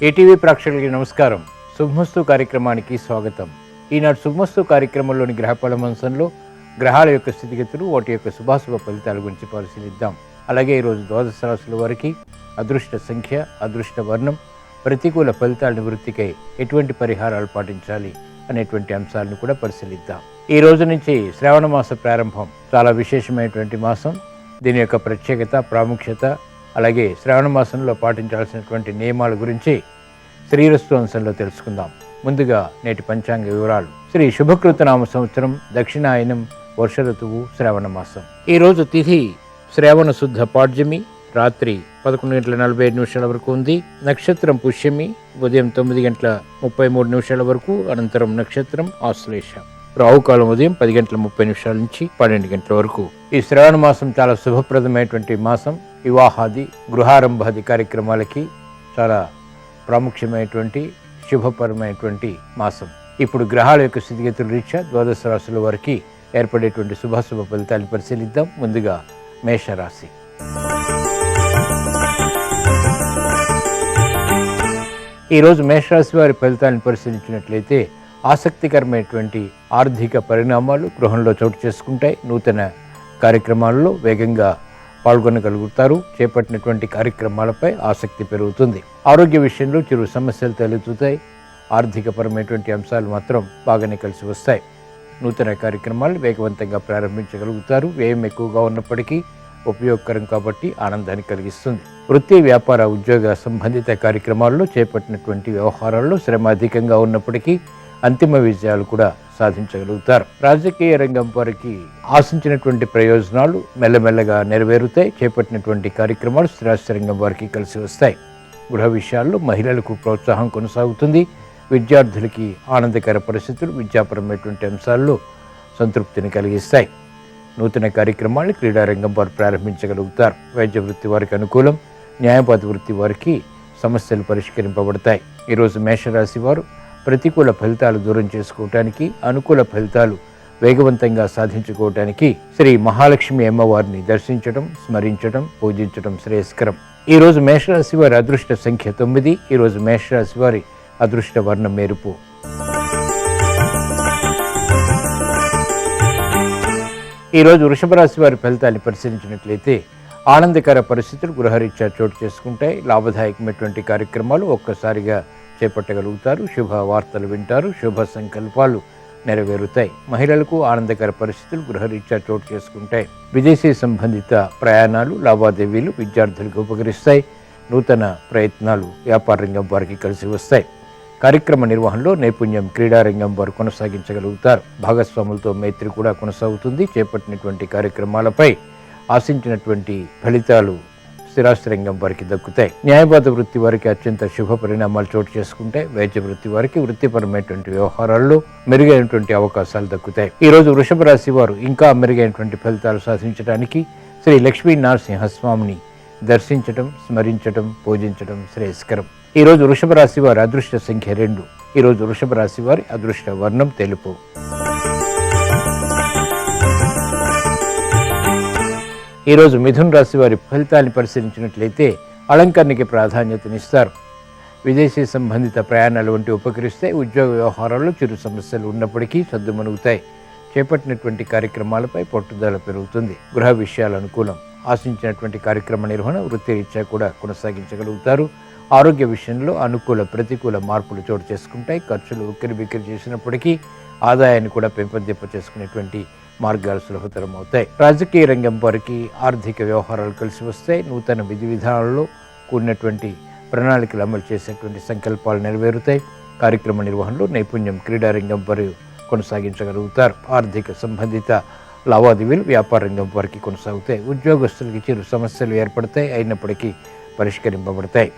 ATV ప్రేక్షకులకి నమస్కారం. శుభమస్తు కార్యక్రమానికి స్వాగతం. ఈనాడు శుభమస్తు కార్యక్రమంలోని గ్రహఫల మంచంలో గ్రహాల యొక్క స్థితిగతులు, వాటి యొక్క శుభాశుభ ఫలితాల గురించి పరిశీలిద్దాం. అలాగే ఈరోజు ద్వాదశ రాశుల వారికి అదృష్ట సంఖ్య, అదృష్ట వర్ణం, ప్రతికూల ఫలితాల నివృత్తికై ఎటువంటి పరిహారాలు పాటించాలి అనేటువంటి అంశాలను కూడా పరిశీలిద్దాం. ఈ రోజు నుంచి శ్రావణ మాస ప్రారంభం. చాలా విశేషమైనటువంటి మాసం. దీని యొక్క ప్రత్యేకత, ప్రాముఖ్యత, అలాగే శ్రావణ మాసంలో పాటించాల్సినటువంటి నియమాల గురించి శ్రీరస్తు అంశంలో తెలుసుకుందాం. ముందుగా నేటి పంచాంగ వివరాలు. శ్రీ శుభకృతనామ సంవత్సరం, దక్షిణాయనం, వర్ష ఋతువు, శ్రావణ మాసం. ఈరోజు తిథి శ్రావణ శుద్ధ పాడ్యమి, రాత్రి 11:45 వరకు ఉంది. నక్షత్రం పుష్యమి, ఉదయం 9:33 వరకు. అనంతరం నక్షత్రం ఆశ్లేష. రాహుకాలం ఉదయం 10:30 నుంచి 12 వరకు. ఈ శ్రావణ మాసం చాలా శుభప్రదమైనటువంటి మాసం. వివాహాది, గృహారంభాది కార్యక్రమాలకి చాలా ప్రాముఖ్యమైనటువంటి శుభపరమైనటువంటి మాసం. ఇప్పుడు గ్రహాల యొక్క స్థితిగతుల రీత్యా ద్వాదశ రాశుల వారికి ఏర్పడేటువంటి శుభాశుభ ఫలితాలు పరిశీలిద్దాం. ముందుగా మేషరాశి. ఈరోజు మేషరాశి వారి ఫలితాలను పరిశీలించినట్లయితే ఆసక్తికరమైనటువంటి ఆర్థిక పరిణామాలు గృహంలో చోటు చేసుకుంటాయి. నూతన కార్యక్రమాల్లో వేగంగా పాల్గొనగలుగుతారు. చేపట్టినటువంటి కార్యక్రమాలపై ఆసక్తి పెరుగుతుంది. ఆరోగ్య విషయంలో చిరు సమస్యలు తలెత్తుతాయి. ఆర్థికపరమైనటువంటి అంశాలు మాత్రం బాగానే కలిసి వస్తాయి. నూతన కార్యక్రమాలు వేగవంతంగా ప్రారంభించగలుగుతారు. వ్యయం ఎక్కువగా ఉన్నప్పటికీ ఉపయోగకరం కాబట్టి ఆనందాన్ని కలిగిస్తుంది. వృత్తి, వ్యాపార, ఉద్యోగ సంబంధిత కార్యక్రమాల్లో చేపట్టినటువంటి వ్యవహారాల్లో శ్రమ అధికంగా ఉన్నప్పటికీ అంతిమ విజయాలు కూడా సాధించగలుగుతారు. రాజకీయ రంగం వారికి ఆశించినటువంటి ప్రయోజనాలు మెల్లమెల్లగా నెరవేరుతాయి. చేపట్టినటువంటి కార్యక్రమాలు స్థిరాస్తి రంగం వారికి కలిసి వస్తాయి. గృహ విషయాల్లో మహిళలకు ప్రోత్సాహం కొనసాగుతుంది. విద్యార్థులకి ఆనందకర పరిస్థితులు విద్యాపరమైనటువంటి అంశాల్లో సంతృప్తిని కలిగిస్తాయి. నూతన కార్యక్రమాలు క్రీడారంగం వారు ప్రారంభించగలుగుతారు. వైద్య వృత్తి వారికి అనుకూలం. న్యాయవాద వృత్తి వారికి సమస్యలు పరిష్కరింపబడతాయి. ఈరోజు మేషరాశి వారు ప్రతికూల ఫలితాలు దూరం చేసుకోవటానికి, అనుకూల ఫలితాలు వేగవంతంగా సాధించుకోవటానికి శ్రీ మహాలక్ష్మి అమ్మవారిని దర్శించడం, స్మరించడం, పూజించడం శ్రేయస్కరం. ఈరోజు మేషరాశి వారి అదృష్ట సంఖ్య 9. ఈరోజు మేషరాశి వారి అదృష్ట వర్ణం మెరుపు. ఈరోజు వృషభ రాశి వారి ఫలితాన్ని పరిశీలించినట్లయితే ఆనందకర పరిస్థితులు గృహరీత్యా చోటు చేసుకుంటాయి. లాభదాయకమైనటువంటి కార్యక్రమాలు ఒక్కసారిగా చేపట్టగలుగుతారు. శుభ వార్తలు వింటారు. శుభ సంకల్పాలు నెరవేరుతాయి. మహిళలకు ఆనందకర పరిస్థితులు గృహరీత్యా చోటు చేసుకుంటాయి. విదేశీ సంబంధిత ప్రయాణాలు, లావాదేవీలు విద్యార్థులకు ఉపకరిస్తాయి. నూతన ప్రయత్నాలు వ్యాపార రంగం వారికి కలిసి వస్తాయి. కార్యక్రమ నిర్వహణలో నైపుణ్యం క్రీడారంగం వారు కొనసాగించగలుగుతారు. భాగస్వాములతో మైత్రి కూడా కొనసాగుతుంది. చేపట్టినటువంటి కార్యక్రమాలపై ఆశించినటువంటి ఫలితాలు స్థిరాస్తి రంగం వారికి దక్కుతాయి. న్యాయవాద వృత్తి వారికి అత్యంత శుభ పరిణామాలు చోటు చేసుకుంటాయి. వైద్య వృత్తి వారికి వృత్తిపరమైనటువంటి వ్యవహారాల్లో మెరుగైనటువంటి అవకాశాలు దక్కుతాయి. ఈరోజు వృషభ రాశి వారు ఇంకా మెరుగైనటువంటి ఫలితాలు సాధించడానికి శ్రీ లక్ష్మీ నరసింహస్వామిని దర్శించడం, స్మరించడం, పూజించడం శ్రేయస్కరం. ఈరోజు వృషభ రాశి వారి అదృష్ట సంఖ్య 2. ఈరోజు వృషభ రాశి వారి అదృష్ట వర్ణం తెలుపు. ఈరోజు మిథున రాశి వారి ఫలితాన్ని పరిశీలించినట్లయితే అలంకరణకి ప్రాధాన్యతనిస్తారు. విదేశీ సంబంధిత ప్రయాణాలు వంటి ఉపకరిస్తాయి. ఉద్యోగ వ్యవహారాల్లో చిరు సమస్యలు ఉన్నప్పటికీ సద్దుమణుగుతాయి. చేపట్టినటువంటి కార్యక్రమాలపై పట్టుదల పెరుగుతుంది. గృహ విషయాలు అనుకూలం. ఆశించినటువంటి కార్యక్రమ నిర్వహణ వృత్తిరీత్యా కూడా కొనసాగించగలుగుతారు. ఆరోగ్య విషయంలో అనుకూల, ప్రతికూల మార్పులు చోటు చేసుకుంటాయి. ఖర్చులు ఉక్కిరిబిక్కిరి చేసినప్పటికీ ఆదాయాన్ని కూడా పెంపొందింప చేసుకునేటువంటి మార్గాలు సులభతరం అవుతాయి. రాజకీయ రంగం వారికి ఆర్థిక వ్యవహారాలు కలిసి వస్తాయి. నూతన విధి విధానాల్లో కూడినటువంటి ప్రణాళికలు అమలు చేసేటువంటి సంకల్పాలు నెరవేరుతాయి. కార్యక్రమ నిర్వహణలో నైపుణ్యం క్రీడారంగం వారు కొనసాగించగలుగుతారు. ఆర్థిక సంబంధిత లావాదేవీలు వ్యాపార రంగం వారికి కొనసాగుతాయి. ఉద్యోగస్తులకి చిరు సమస్యలు ఏర్పడతాయి, అయినప్పటికీ పరిష్కరింపబడతాయి.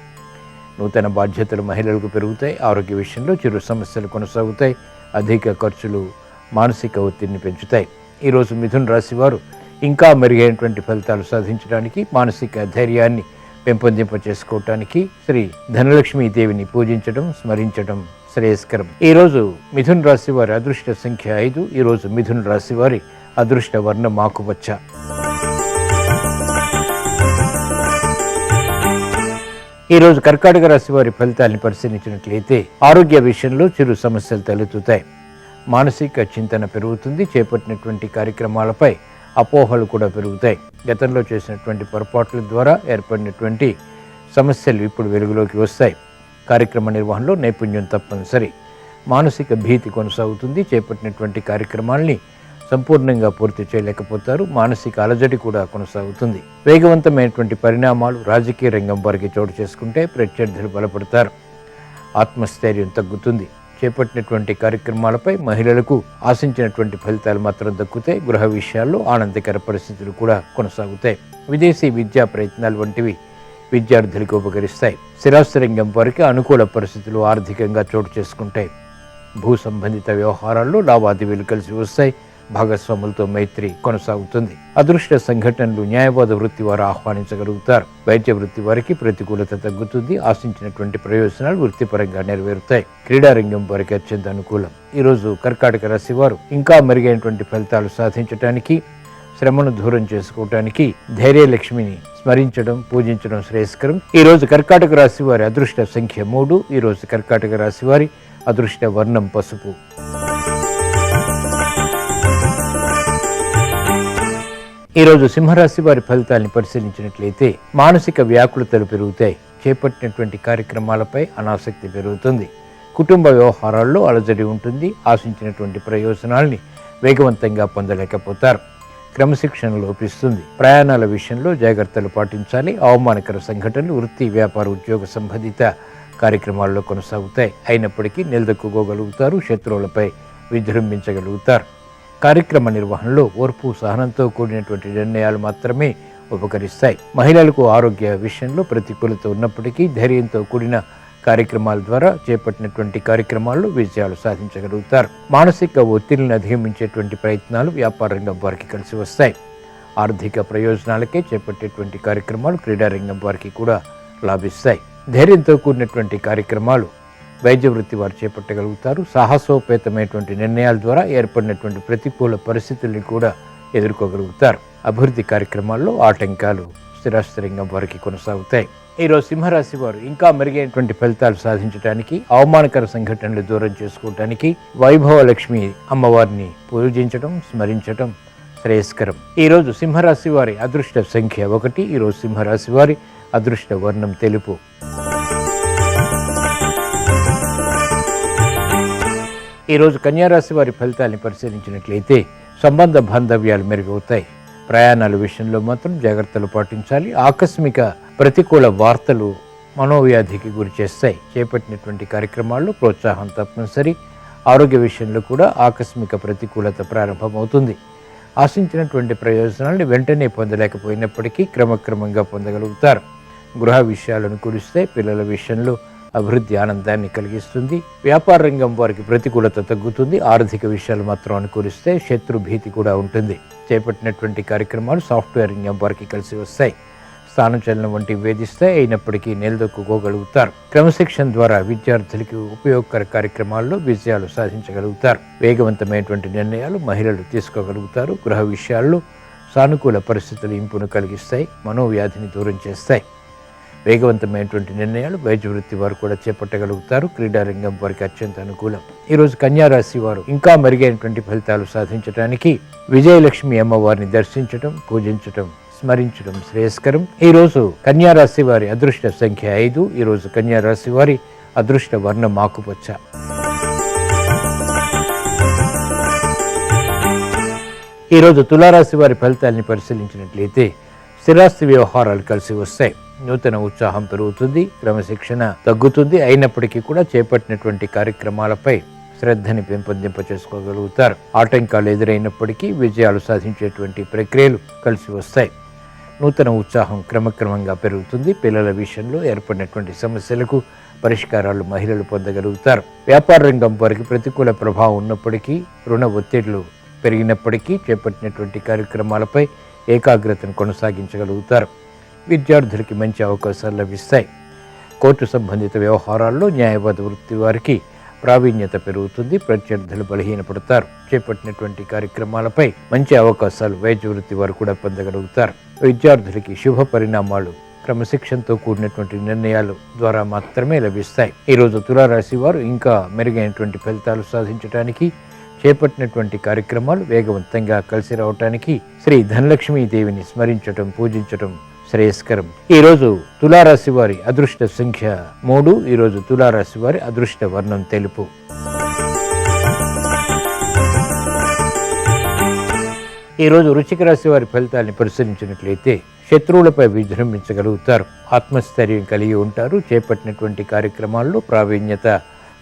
నూతన బాధ్యతలు మహిళలకు పెరుగుతాయి. ఆరోగ్య విషయంలో చిరు సమస్యలు కొనసాగుతాయి. అధిక ఖర్చులు మానసిక ఒత్తిడిని పెంచుతాయి. ఈరోజు మిథున రాశి వారు ఇంకా మెరుగైనటువంటి ఫలితాలు సాధించడానికి, మానసిక ధైర్యాన్ని పెంపొందింప చేసుకోవటానికి శ్రీ ధనలక్ష్మీ దేవిని పూజించడం, స్మరించడం శ్రేయస్కరం. ఈరోజు మిథున రాశి వారి అదృష్ట సంఖ్య 5. ఈరోజు మిథున రాశి వారి అదృష్ట వర్ణం ఆకుపచ్చ. ఈరోజు కర్కాటక రాశి వారి ఫలితాలను పరిశీలించినట్లయితే ఆరోగ్య విషయంలో చిరు సమస్యలు తలెత్తుతాయి. మానసిక చింతన పెరుగుతుంది. చేపట్టినటువంటి కార్యక్రమాలపై అపోహలు కూడా పెరుగుతాయి. గతంలో చేసినటువంటి పొరపాట్ల ద్వారా ఏర్పడినటువంటి సమస్యలు ఇప్పుడు వెలుగులోకి వస్తాయి. కార్యక్రమ నిర్వహణలో నైపుణ్యం తప్పనిసరి. మానసిక భీతి కొనసాగుతుంది. చేపట్టినటువంటి కార్యక్రమాల్ని సంపూర్ణంగా పూర్తి చేయలేకపోతారు. మానసిక అలజడి కూడా కొనసాగుతుంది. వేగవంతమైనటువంటి పరిణామాలు రాజకీయ రంగం వారికి చోటు చేసుకుంటే ప్రత్యర్థులు బలపడతారు. ఆత్మస్థైర్యం తగ్గుతుంది. చేపట్టినటువంటి కార్యక్రమాలపై మహిళలకు ఆశించినటువంటి ఫలితాలు మాత్రం దక్కుతాయి. గృహ విషయాల్లో ఆనందకర పరిస్థితులు కూడా కొనసాగుతాయి. విదేశీ విద్యా ప్రయత్నాలు వంటివి విద్యార్థులకు ఉపకరిస్తాయి. స్థిరాస్తి రంగం వారికి అనుకూల పరిస్థితులు ఆర్థికంగా చోటు చేసుకుంటాయి. భూ సంబంధిత వ్యవహారాల్లో లావాదేవీలు కలిసి వస్తాయి. భాగస్వాములతో మైత్రి కొనసాగుతుంది. అదృష్ట సంఘటనలు న్యాయవాద వృత్తి వారు ఆహ్వానించగలుగుతారు. వైద్య వృత్తి వారికి ప్రతికూలత తగ్గుతుంది. ఆశించినటువంటి ప్రయోజనాలు వృత్తిపరంగా నెరవేరుతాయి. క్రీడారంగం వారికి అత్యంత అనుకూలం. ఈరోజు కర్కాటక రాశి వారు ఇంకా మెరుగైనటువంటి ఫలితాలు సాధించడానికి, శ్రమను దూరం చేసుకోవటానికి ధైర్యలక్ష్మిని స్మరించడం, పూజించడం శ్రేయస్కరం. ఈరోజు కర్కాటక రాశి వారి అదృష్ట సంఖ్య 3. ఈరోజు కర్కాటక రాశి వారి అదృష్ట వర్ణం పసుపు. ఈరోజు సింహరాశి వారి ఫలితాలను పరిశీలించినట్లయితే మానసిక వ్యాకులతలు పెరుగుతాయి. చేపట్టినటువంటి కార్యక్రమాలపై అనాసక్తి పెరుగుతుంది. కుటుంబ వ్యవహారాల్లో అలజడి ఉంటుంది. ఆశించినటువంటి ప్రయోజనాల్ని వేగవంతంగా పొందలేకపోతారు. క్రమశిక్షణ లోపిస్తుంది. ప్రయాణాల విషయంలో జాగ్రత్తలు పాటించాలి. అవమానకర సంఘటనలు వృత్తి, వ్యాపార, ఉద్యోగ సంబంధిత కార్యక్రమాల్లో కొనసాగుతాయి. అయినప్పటికీ నిలదొక్కుకోగలుగుతారు. శత్రువులపై విజృంభించగలుగుతారు. కార్యక్రమ నిర్వహణలో ఓర్పు, సహనంతో కూడినటువంటి నిర్ణయాలు మాత్రమే ఉపకరిస్తాయి. మహిళలకు ఆరోగ్య విషయంలో ప్రతికూలత ఉన్నప్పటికీ ధైర్యంతో కూడిన కార్యక్రమాల ద్వారా చేపట్టినటువంటి కార్యక్రమాల్లో విజయాలు సాధించగలుగుతారు. మానసిక ఒత్తిడిని అధిగమించేటువంటి ప్రయత్నాలు వ్యాపార రంగం వారికి కలిసి వస్తాయి. ఆర్థిక ప్రయోజనాలకే చేపట్టేటువంటి కార్యక్రమాలు క్రీడారంగం వారికి కూడా లాభిస్తాయి. ధైర్యంతో కూడినటువంటి కార్యక్రమాలు వైద్య వృత్తి వారు చేపట్టగలుగుతారు. సాహసోపేతమైనటువంటి నిర్ణయాల ద్వారా ఏర్పడినటువంటి ప్రతికూల పరిస్థితుల్ని కూడా ఎదుర్కోగలుగుతారు. అభివృద్ధి కార్యక్రమాల్లో ఆటంకాలు స్థిరాస్తి రంగం వారికి కొనసాగుతాయి. ఈరోజు సింహరాశి వారు ఇంకా మెరుగైనటువంటి ఫలితాలు సాధించడానికి, అవమానకర సంఘటనలు దూరం చేసుకోవటానికి వైభవ లక్ష్మి అమ్మవారిని పూజించడం, స్మరించడం శ్రేయస్కరం. ఈరోజు సింహరాశి వారి అదృష్ట సంఖ్య 1. ఈరోజు సింహరాశి వారి అదృష్ట వర్ణం తెలుపు. ఈరోజు కన్యారాశి వారి ఫలితాలను పరిశీలించినట్లయితే సంబంధ బాంధవ్యాలు మెరుగవుతాయి. ప్రయాణాల విషయంలో మాత్రం జాగ్రత్తలు పాటించాలి. ఆకస్మిక ప్రతికూల వార్తలు మనోవ్యాధికి గురి చేస్తాయి. చేపట్టినటువంటి కార్యక్రమాల్లో ప్రోత్సాహం తప్పనిసరి. ఆరోగ్య విషయంలో కూడా ఆకస్మిక ప్రతికూలత ప్రారంభమవుతుంది. ఆశించినటువంటి ప్రయోజనాలను వెంటనే పొందలేకపోయినప్పటికీ క్రమక్రమంగా పొందగలుగుతారు. గృహ విషయాలను కురిస్తే పిల్లల విషయంలో అభివృద్ధి ఆనందాన్ని కలిగిస్తుంది. వ్యాపార రంగం వారికి ప్రతికూలత తగ్గుతుంది. ఆర్థిక విషయాలు మాత్రం అనుకూలిస్తే శత్రు భీతి కూడా ఉంటుంది. చేపట్టినటువంటి కార్యక్రమాలు సాఫ్ట్వేర్ రంగం వారికి కలిసి వస్తాయి. స్థానచలనం వంటివి వేధిస్తాయి. అయినప్పటికీ నిలదొక్కుకోగలుగుతారు. క్రమశిక్షణ ద్వారా విద్యార్థులకి ఉపయోగకర కార్యక్రమాల్లో విజయాలు సాధించగలుగుతారు. వేగవంతమైనటువంటి నిర్ణయాలు మహిళలు తీసుకోగలుగుతారు. గృహ విషయాల్లో సానుకూల పరిస్థితులు ఇంపును కలిగిస్తాయి. మనోవ్యాధిని దూరం చేస్తాయి. వేగవంతమైనటువంటి నిర్ణయాలు వైద్య వృత్తి వారు కూడా చేపట్టగలుగుతారు. క్రీడారంగం వారికి అత్యంత అనుకూలం. ఈరోజు కన్యారాశి వారు ఇంకా మెరుగైనటువంటి ఫలితాలు సాధించడానికి విజయలక్ష్మి అమ్మవారిని దర్శించడం, పూజించడం, స్మరించడం శ్రేయస్కరం. ఈరోజు కన్యారాశి వారి అదృష్ట సంఖ్య 5. ఈరోజు కన్యారాశి వారి అదృష్ట వర్ణం ఆకుపచ్చ. ఈరోజు తులారాశి వారి ఫలితాలని పరిశీలించినట్లయితే స్థిరాస్తి వ్యవహారాలు కలిసి వస్తాయి. నూతన ఉత్సాహం పెరుగుతుంది. క్రమశిక్షణ తగ్గుతుంది. అయినప్పటికీ కూడా చేపట్టినటువంటి కార్యక్రమాలపై శ్రద్ధని పెంపొందింప చేసుకోగలుగుతారు. ఆటంకాలు ఎదురైనప్పటికీ విజయాలు సాధించేటువంటి ప్రక్రియలు కలిసి వస్తాయి. నూతన ఉత్సాహం క్రమక్రమంగా పెరుగుతుంది. పిల్లల విషయంలో ఏర్పడినటువంటి సమస్యలకు పరిష్కారాలు మహిళలు పొందగలుగుతారు. వ్యాపార రంగం వారికి ప్రతికూల ప్రభావం ఉన్నప్పటికీ, రుణ ఒత్తిళ్లు పెరిగినప్పటికీ చేపట్టినటువంటి కార్యక్రమాలపై ఏకాగ్రతను కొనసాగించగలుగుతారు. విద్యార్థులకి మంచి అవకాశాలు లభిస్తాయి. కోర్టు సంబంధిత వ్యవహారాల్లో న్యాయవాద వృత్తి వారికి ప్రావీణ్యత పెరుగుతుంది. ప్రత్యర్థులు బలహీనపడతారు. చేపట్టినటువంటి కార్యక్రమాలపై మంచి అవకాశాలు వైద్య వృత్తి వారు కూడా పొందగలుగుతారు. విద్యార్థులకి శుభ పరిణామాలు క్రమశిక్షణతో కూడినటువంటి నిర్ణయాలు ద్వారా మాత్రమే లభిస్తాయి. ఈరోజు తులారాశి వారు ఇంకా మెరుగైనటువంటి ఫలితాలు సాధించడానికి చేపట్టినటువంటి కార్యక్రమాలు వేగవంతంగా కలిసి రావటానికి శ్రీ ధనలక్ష్మీ దేవిని స్మరించటం, పూజించటం శ్రేయస్కరం. ఈరోజు తులారాశి వారి అదృష్ట సంఖ్య 3. ఈరోజు తులారాశి వారి అదృష్ట వర్ణం తెలుపు. ఈరోజు వృశ్చిక రాశి వారి ఫలితాన్ని పరిశీలించినట్లయితే శత్రువులపై విజృంభించగలుగుతారు. ఆత్మస్థైర్యం కలిగి ఉంటారు. చేపట్టినటువంటి కార్యక్రమాల్లో ప్రావీణ్యత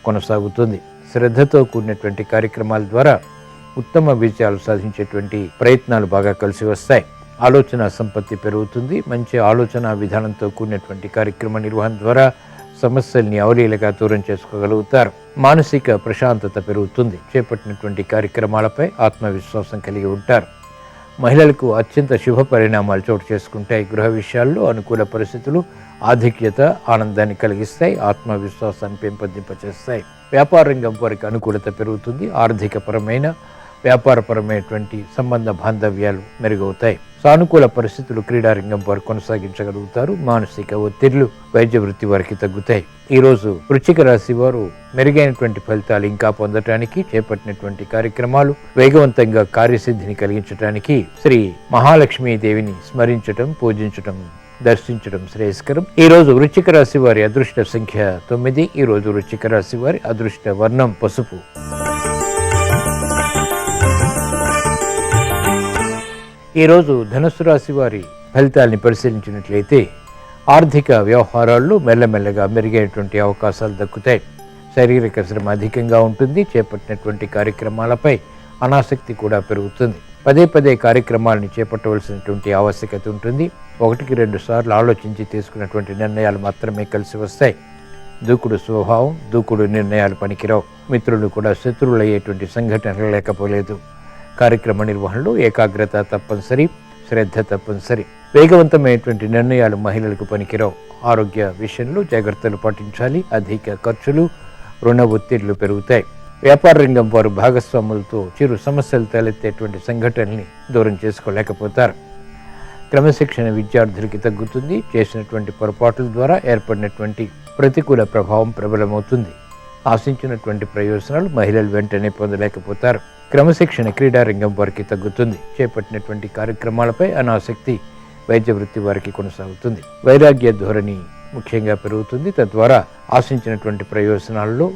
కొనసాగుతుంది. శ్రద్ధతో కూడినటువంటి కార్యక్రమాల ద్వారా ఉత్తమ విజయాలు సాధించేటువంటి ప్రయత్నాలు బాగా కలిసి వస్తాయి. ఆలోచన సంపత్తి పెరుగుతుంది. మంచి ఆలోచన విధానంతో కూడినటువంటి కార్యక్రమ నిర్వహణ ద్వారా సమస్యల్ని అవలీలగా దూరం చేసుకోగలుగుతారు. మానసిక ప్రశాంతత పెరుగుతుంది. చేపట్టినటువంటి కార్యక్రమాలపై ఆత్మవిశ్వాసం కలిగి ఉంటారు. మహిళలకు అత్యంత శుభ పరిణామాలు చోటు చేసుకుంటాయి. గృహ విషయాల్లో అనుకూల పరిస్థితులు ఆధిక్యత ఆనందాన్ని కలిగిస్తాయి. ఆత్మవిశ్వాసాన్ని పెంపొందింపచేస్తాయి. వ్యాపార రంగం వారికి అనుకూలత పెరుగుతుంది. ఆర్థికపరమైన వ్యాపారపరమైనటువంటి సంబంధ బాంధవ్యాలు మెరుగవుతాయి. సానుకూల పరిస్థితులు క్రీడారంగం వారు కొనసాగించగలుగుతారు. మానసిక ఒత్తిళ్లు వైద్య వృత్తి వారికి తగ్గుతాయి. ఈరోజు వృశ్చిక రాశి వారు మెరుగైనటువంటి ఫలితాలు ఇంకా పొందటానికి చేపట్టినటువంటి కార్యక్రమాలు వేగవంతంగా కార్యసిద్ధిని కలిగించడానికి శ్రీ మహాలక్ష్మీ దేవిని స్మరించటం, పూజించటం, దర్శించడం శ్రేయస్కరం. ఈరోజు వృశ్చిక రాశి వారి అదృష్ట సంఖ్య 9. ఈరోజు వృశ్చిక రాశి వారి అదృష్ట వర్ణం పసుపు. ఈరోజు ధనుస్సు రాశి వారి ఫలితాల్ని పరిశీలించినట్లయితే ఆర్థిక వ్యవహారాల్లో మెల్లమెల్లగా మెరుగైనటువంటి అవకాశాలు దక్కుతాయి. శారీరక శ్రమ అధికంగా ఉంటుంది. చేపట్టినటువంటి కార్యక్రమాలపై అనాసక్తి కూడా పెరుగుతుంది. పదే పదే కార్యక్రమాలను చేపట్టవలసినటువంటి ఆవశ్యకత ఉంటుంది. 1-2 సార్లు ఆలోచించి తీసుకున్నటువంటి నిర్ణయాలు మాత్రమే కలిసి వస్తాయి. దూకుడు స్వభావం, దూకుడు నిర్ణయాలు పనికిరావు. మిత్రులు కూడా శత్రువులయ్యేటువంటి సంఘటనలు లేకపోలేదు. కార్యక్రమ నిర్వహణలో ఏకాగ్రత తప్పనిసరి, శ్రద్ధ తప్పనిసరి. వేగవంతమైనటువంటి నిర్ణయాలు మహిళలకు పనికిరావు. ఆరోగ్య విషయంలో జాగ్రత్తలు పాటించాలి. అధిక ఖర్చులు, రుణ ఒత్తిళ్లు పెరుగుతాయి. వ్యాపార రంగం వారు భాగస్వాములతో చిరు సమస్యలు తలెత్తేటువంటి సంఘటనల్ని దూరం చేసుకోలేకపోతారు. క్రమశిక్షణ విద్యార్థులకి తగ్గుతుంది. చేసినటువంటి పొరపాట్ల ద్వారా ఏర్పడినటువంటి ప్రతికూల ప్రభావం ప్రబలమవుతుంది. ఆశించినటువంటి ప్రయోజనాలు మహిళలు వెంటనే పొందలేకపోతారు. క్రమశిక్షణ క్రీడారంగం వారికి తగ్గుతుంది. చేపట్టినటువంటి కార్యక్రమాలపై అనాసక్తి వైద్య వృత్తి వారికి కొనసాగుతుంది. వైరాగ్య ధోరణి ముఖ్యంగా పెరుగుతుంది. తద్వారా ఆశించినటువంటి ప్రయోజనాల్లో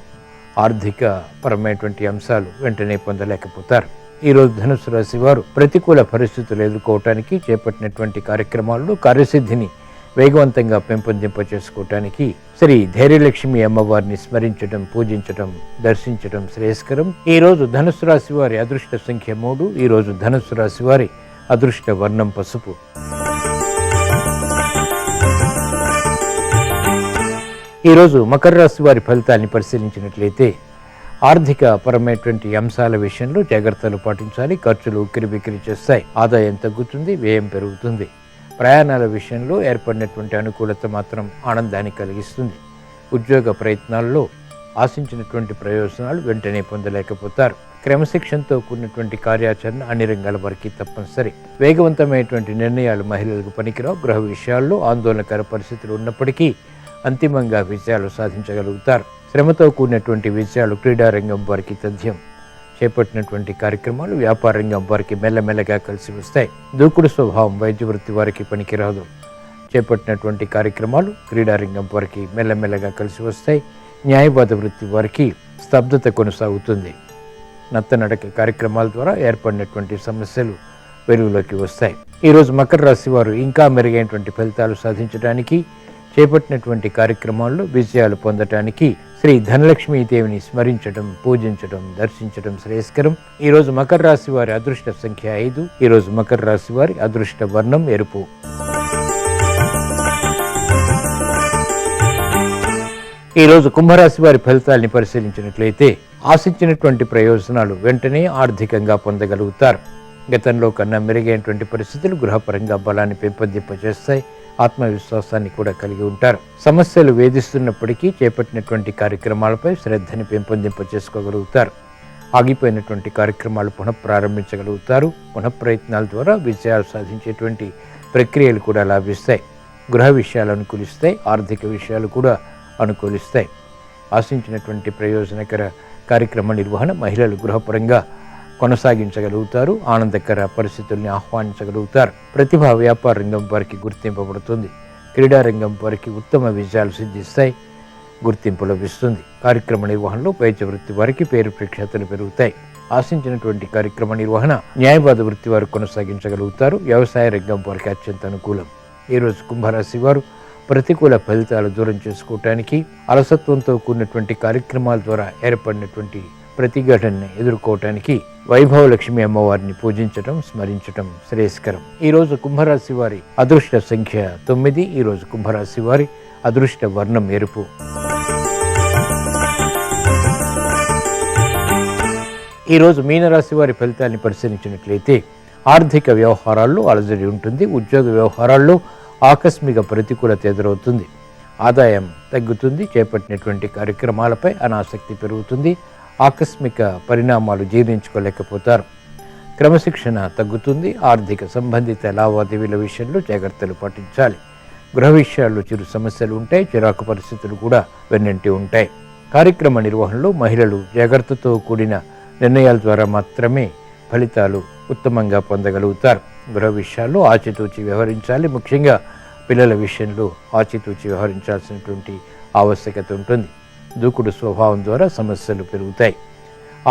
ఆర్థిక పరమైనటువంటి అంశాలు వెంటనే పొందలేకపోతారు. ఈరోజు ధనుసు రాశి వారు ప్రతికూల పరిస్థితులు ఎదుర్కోవటానికి చేపట్టినటువంటి కార్యక్రమాల్లో కార్యసిద్ధిని వేగవంతంగా పెంపొందింపచేసుకోవటానికి శ్రీ ధైర్యలక్ష్మి అమ్మవారిని స్మరించడం, పూజించడం, దర్శించడం శ్రేయస్కరం. ఈరోజు ధనుసు రాశి వారి అదృష్ట సంఖ్య 3. ఈరోజు ధనుసు రాశి వారి అదృష్ట వర్ణం పసుపు. ఈరోజు మకర రాశి వారి ఫలితాన్ని పరిశీలించినట్లయితే ఆర్థిక పరమైనటువంటి అంశాల విషయంలో జాగ్రత్తలు పాటించాలి. ఖర్చులు ఉక్కిరిబిక్కిరి చేస్తాయి. ఆదాయం తగ్గుతుంది, వ్యయం పెరుగుతుంది. ప్రయాణాల విషయంలో ఏర్పడినటువంటి అనుకూలత మాత్రం ఆనందాన్ని కలిగిస్తుంది. ఉద్యోగ ప్రయత్నాల్లో ఆశించినటువంటి ప్రయోజనాలు వెంటనే పొందలేకపోతారు. క్రమశిక్షణతో కూడినటువంటి కార్యాచరణ అన్ని రంగాల వారికి తప్పనిసరి. వేగవంతమైనటువంటి నిర్ణయాలు మహిళలకు పనికిరావు. గృహ విషయాల్లో ఆందోళనకర పరిస్థితులు ఉన్నప్పటికీ అంతిమంగా విజయాలు సాధించగలుగుతారు. శ్రమతో కూడినటువంటి విజయాలు క్రీడారంగం వారికి తథ్యం. చేపట్టినటువంటి కార్యక్రమాలు వ్యాపార రంగం వారికి మెల్లమెల్లగా కలిసి వస్తాయి. దూకుడు స్వభావం వైద్య వృత్తి వారికి పనికిరాదు. చేపట్టినటువంటి కార్యక్రమాలు క్రీడారంగం వారికి మెల్లమెల్లగా కలిసి వస్తాయి. న్యాయవాద వృత్తి వారికి స్తబ్దత కొనసాగుతుంది. నత్తనడక కార్యక్రమాల ద్వారా ఏర్పడినటువంటి సమస్యలు వెలుగులోకి వస్తాయి. ఈరోజు మకర రాశి వారు ఇంకా మెరుగైనటువంటి ఫలితాలు సాధించడానికి చేపట్టినటువంటి కార్యక్రమాల్లో విజయాలు పొందటానికి శ్రీ ధనలక్ష్మీ దేవిని స్మరించడం, పూజించడం, దర్శించడం శ్రేయస్కరం. ఈరోజు మకర రాశి వారి అదృష్ట సంఖ్య 5. ఈరోజు మకర రాశి వారి అదృష్ట వర్ణం ఎరుపు. ఈరోజు కుంభరాశి వారి ఫలితాల్ని పరిశీలించినట్లయితే ఆశించినటువంటి ప్రయోజనాలు వెంటనే ఆర్థికంగా పొందగలుగుతారు. గతంలో కన్నా మెరుగైనటువంటి పరిస్థితులు గృహపరంగా బలాన్ని పెంపొందింపజేస్తాయి. ఆత్మవిశ్వాసాన్ని కూడా కలిగి ఉంటారు. సమస్యలు వేధిస్తున్నప్పటికీ చేపట్టినటువంటి కార్యక్రమాలపై శ్రద్ధని పెంపొందింపజేసుకోగలుగుతారు. ఆగిపోయినటువంటి కార్యక్రమాలు పునఃప్రారంభించగలుగుతారు. పునఃప్రయత్నాల ద్వారా విజయాలు సాధించేటువంటి ప్రక్రియలు కూడా లాభిస్తాయి. గృహ విషయాలు అనుకూలిస్తాయి, ఆర్థిక విషయాలు కూడా అనుకూలిస్తాయి. ఆశించినటువంటి ప్రయోజనకర కార్యక్రమ నిర్వహణ మహిళలు గృహపరంగా కొనసాగించగలుగుతారు. ఆనందకర పరిస్థితుల్ని ఆహ్వానించగలుగుతారు. ప్రతిభా వ్యాపార రంగం వారికి గుర్తింపబడుతుంది. క్రీడారంగం వారికి ఉత్తమ విజయాలు సిద్ధిస్తాయి, గుర్తింపు లభిస్తుంది. కార్యక్రమ నిర్వహణలో వైద్య వృత్తి వారికి పేరు ప్రఖ్యాతులు పెరుగుతాయి. ఆశించినటువంటి కార్యక్రమ నిర్వహణ న్యాయవాద వృత్తి వారు కొనసాగించగలుగుతారు. వ్యవసాయ రంగం వారికి అత్యంత అనుకూలం. ఈరోజు కుంభరాశి వారు ప్రతికూల ఫలితాలు దూరం చేసుకోవటానికి, అలసత్వంతో కూడినటువంటి కార్యక్రమాల ద్వారా ఏర్పడినటువంటి ప్రతిఘటనని ఎదుర్కోవటానికి వైభవ లక్ష్మి అమ్మవారిని పూజించటం, స్మరించటం శ్రేయస్కరం. ఈరోజు కుంభరాశి వారి అదృష్ట సంఖ్య 9. ఈరోజు కుంభరాశి వారి అదృష్ట వర్ణం ఎరుపు. ఈరోజు మీనరాశి వారి ఫలితాన్ని పరిశీలించినట్లయితే ఆర్థిక వ్యవహారాల్లో అలజడి ఉంటుంది. ఉద్యోగ వ్యవహారాల్లో ఆకస్మిక ప్రతికూలత ఎదురవుతుంది. ఆదాయం తగ్గుతుంది. చేపట్టినటువంటి కార్యక్రమాలపై అనాసక్తి పెరుగుతుంది. ఆకస్మిక పరిణామాలు జీర్ణించుకోలేకపోతారు. క్రమశిక్షణ తగ్గుతుంది. ఆర్థిక సంబంధిత లావాదేవీల విషయంలో జాగ్రత్తలు పాటించాలి. గృహ విషయాల్లో చిరు సమస్యలు ఉంటాయి. చిరాకు పరిస్థితులు కూడా వెన్నంటి ఉంటాయి. కార్యక్రమ నిర్వహణలో మహిళలు జాగ్రత్తతో కూడిన నిర్ణయాల ద్వారా మాత్రమే ఫలితాలు ఉత్తమంగా పొందగలుగుతారు. గృహ విషయాల్లో ఆచితూచి వ్యవహరించాలి. ముఖ్యంగా పిల్లల విషయంలో ఆచితూచి వ్యవహరించాల్సినటువంటి ఆవశ్యకత ఉంటుంది. దూకుడు స్వభావం ద్వారా సమస్యలు పెరుగుతాయి.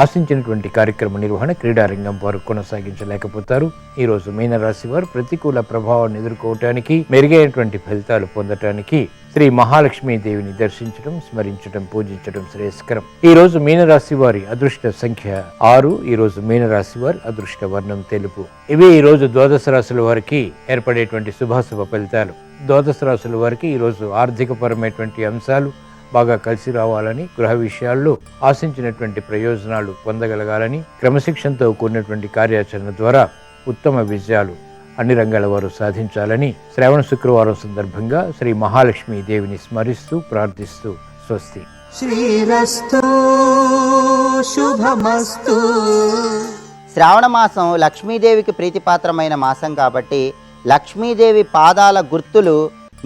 ఆశించినటువంటి కార్యక్రమ నిర్వహణ క్రీడారంగం వారు కొనసాగించలేకపోతారు. ఈరోజు మీనరాశి వారు ప్రతికూల ప్రభావాన్ని ఎదుర్కోవటానికి, మెరుగైనటువంటి ఫలితాలు పొందటానికి శ్రీ మహాలక్ష్మీదేవిని దర్శించడం, స్మరించడం, పూజించడం శ్రేయస్కరం. ఈరోజు మీనరాశి వారి అదృష్ట సంఖ్య 6. ఈరోజు మీనరాశి వారి అదృష్ట వర్ణం తెలుపు. ఇవి ఈరోజు ద్వాదశ రాశుల వారికి ఏర్పడేటువంటి శుభాశుభ ఫలితాలు. ద్వాదశ రాశుల వారికి ఈరోజు ఆర్థికపరమైనటువంటి అంశాలు బాగా కలిసి రావాలని, గృహ విషయాల్లో ఆశించినటువంటి ప్రయోజనాలు పొందగలగాలని, క్రమశిక్షణతో కూడినటువంటి కార్యాచరణ ద్వారా ఉత్తమ విజయాలు అన్ని రంగాల వారు సాధించాలని శ్రావణ శుక్రవారం సందర్భంగా శ్రీ మహాలక్ష్మీ దేవిని స్మరిస్తూ ప్రార్థిస్తూ స్వస్తి. శ్రీరస్తు శుభమస్తు. శ్రావణ మాసం లక్ష్మీదేవికి ప్రీతిపాత్రమైన మాసం కాబట్టి లక్ష్మీదేవి పాదాల గుర్తులు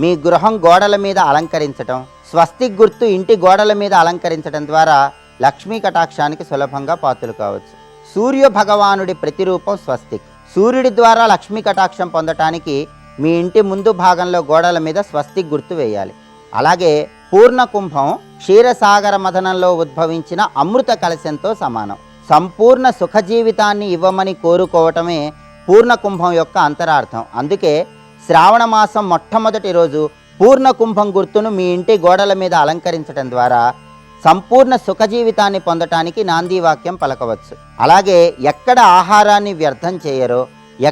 మీ గృహం గోడల మీద అలంకరించటం, స్వస్తిక్ గుర్తు ఇంటి గోడల మీద అలంకరించడం ద్వారా లక్ష్మీ కటాక్షానికి సులభంగా పాత్రలు కావచ్చు. సూర్య భగవానుడి ప్రతిరూపం స్వస్తిక్. సూర్యుడి ద్వారా లక్ష్మీ కటాక్షం పొందటానికి మీ ఇంటి ముందు భాగంలో గోడల మీద స్వస్తిక్ గుర్తు వేయాలి. అలాగే పూర్ణ కుంభం క్షీరసాగర మథనంలో ఉద్భవించిన అమృత కలశంతో సమానం. సంపూర్ణ సుఖ జీవితాన్ని ఇవ్వమని కోరుకోవటమే పూర్ణ కుంభం యొక్క అంతరార్థం. అందుకే శ్రావణ మాసం మొట్టమొదటి రోజు పూర్ణ కుంభం గుర్తును మీ ఇంటి గోడల మీద అలంకరించడం ద్వారా సంపూర్ణ సుఖ జీవితాన్ని పొందటానికి నాంది వాక్యం పలకవచ్చు. అలాగే ఎక్కడ ఆహారాన్ని వ్యర్థం చేయరో,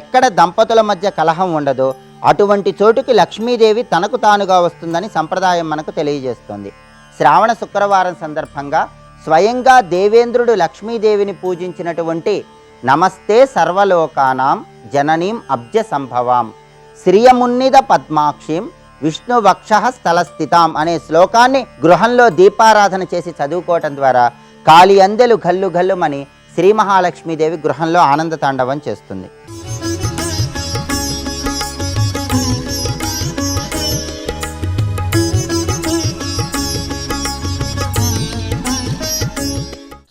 ఎక్కడ దంపతుల మధ్య కలహం ఉండదో అటువంటి చోటుకి లక్ష్మీదేవి తనకు తానుగా వస్తుందని సంప్రదాయం మనకు తెలియజేస్తుంది. శ్రావణ శుక్రవారం సందర్భంగా స్వయంగా దేవేంద్రుడు లక్ష్మీదేవిని పూజించినటువంటి నమస్తే సర్వలోకానాం జననీం అబ్జ సంభవాం శ్రియమున్నిద పద్మాక్షిం విష్ణు వక్షః స్థలస్థితాం అనే శ్లోకాన్ని గృహంలో దీపారాధన చేసి చదువుకోవటం ద్వారా కాలి అందెలు గల్లు గల్లుమని శ్రీ మహాలక్ష్మీదేవి గృహంలో ఆనంద తాండవం చేస్తుంది.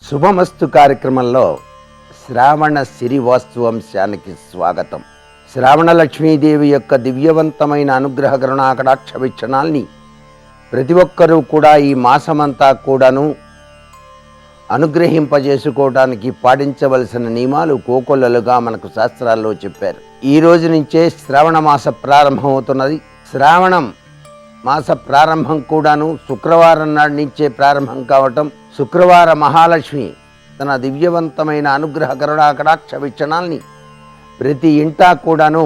శుభమస్తు కార్యక్రమంలో శ్రావణ సిరివాస్తువంశానికి స్వాగతం. శ్రావణ లక్ష్మీదేవి యొక్క దివ్యవంతమైన అనుగ్రహ కరుణాకటాక్ష వీక్షణాల్ని ప్రతి ఒక్కరూ కూడా ఈ మాసమంతా కూడాను అనుగ్రహింపజేసుకోవడానికి పాటించవలసిన నియమాలు కోకొల్లలుగా మనకు శాస్త్రాల్లో చెప్పారు. ఈ రోజు నుంచే శ్రావణ మాస ప్రారంభం అవుతున్నది. శ్రావణం మాస ప్రారంభం కూడాను శుక్రవారం నాడు నుంచే ప్రారంభం కావటం, శుక్రవార మహాలక్ష్మి తన దివ్యవంతమైన అనుగ్రహ కరుణాకటాక్ష వీక్షణాల్ని ప్రతి ఇంటా కూడాను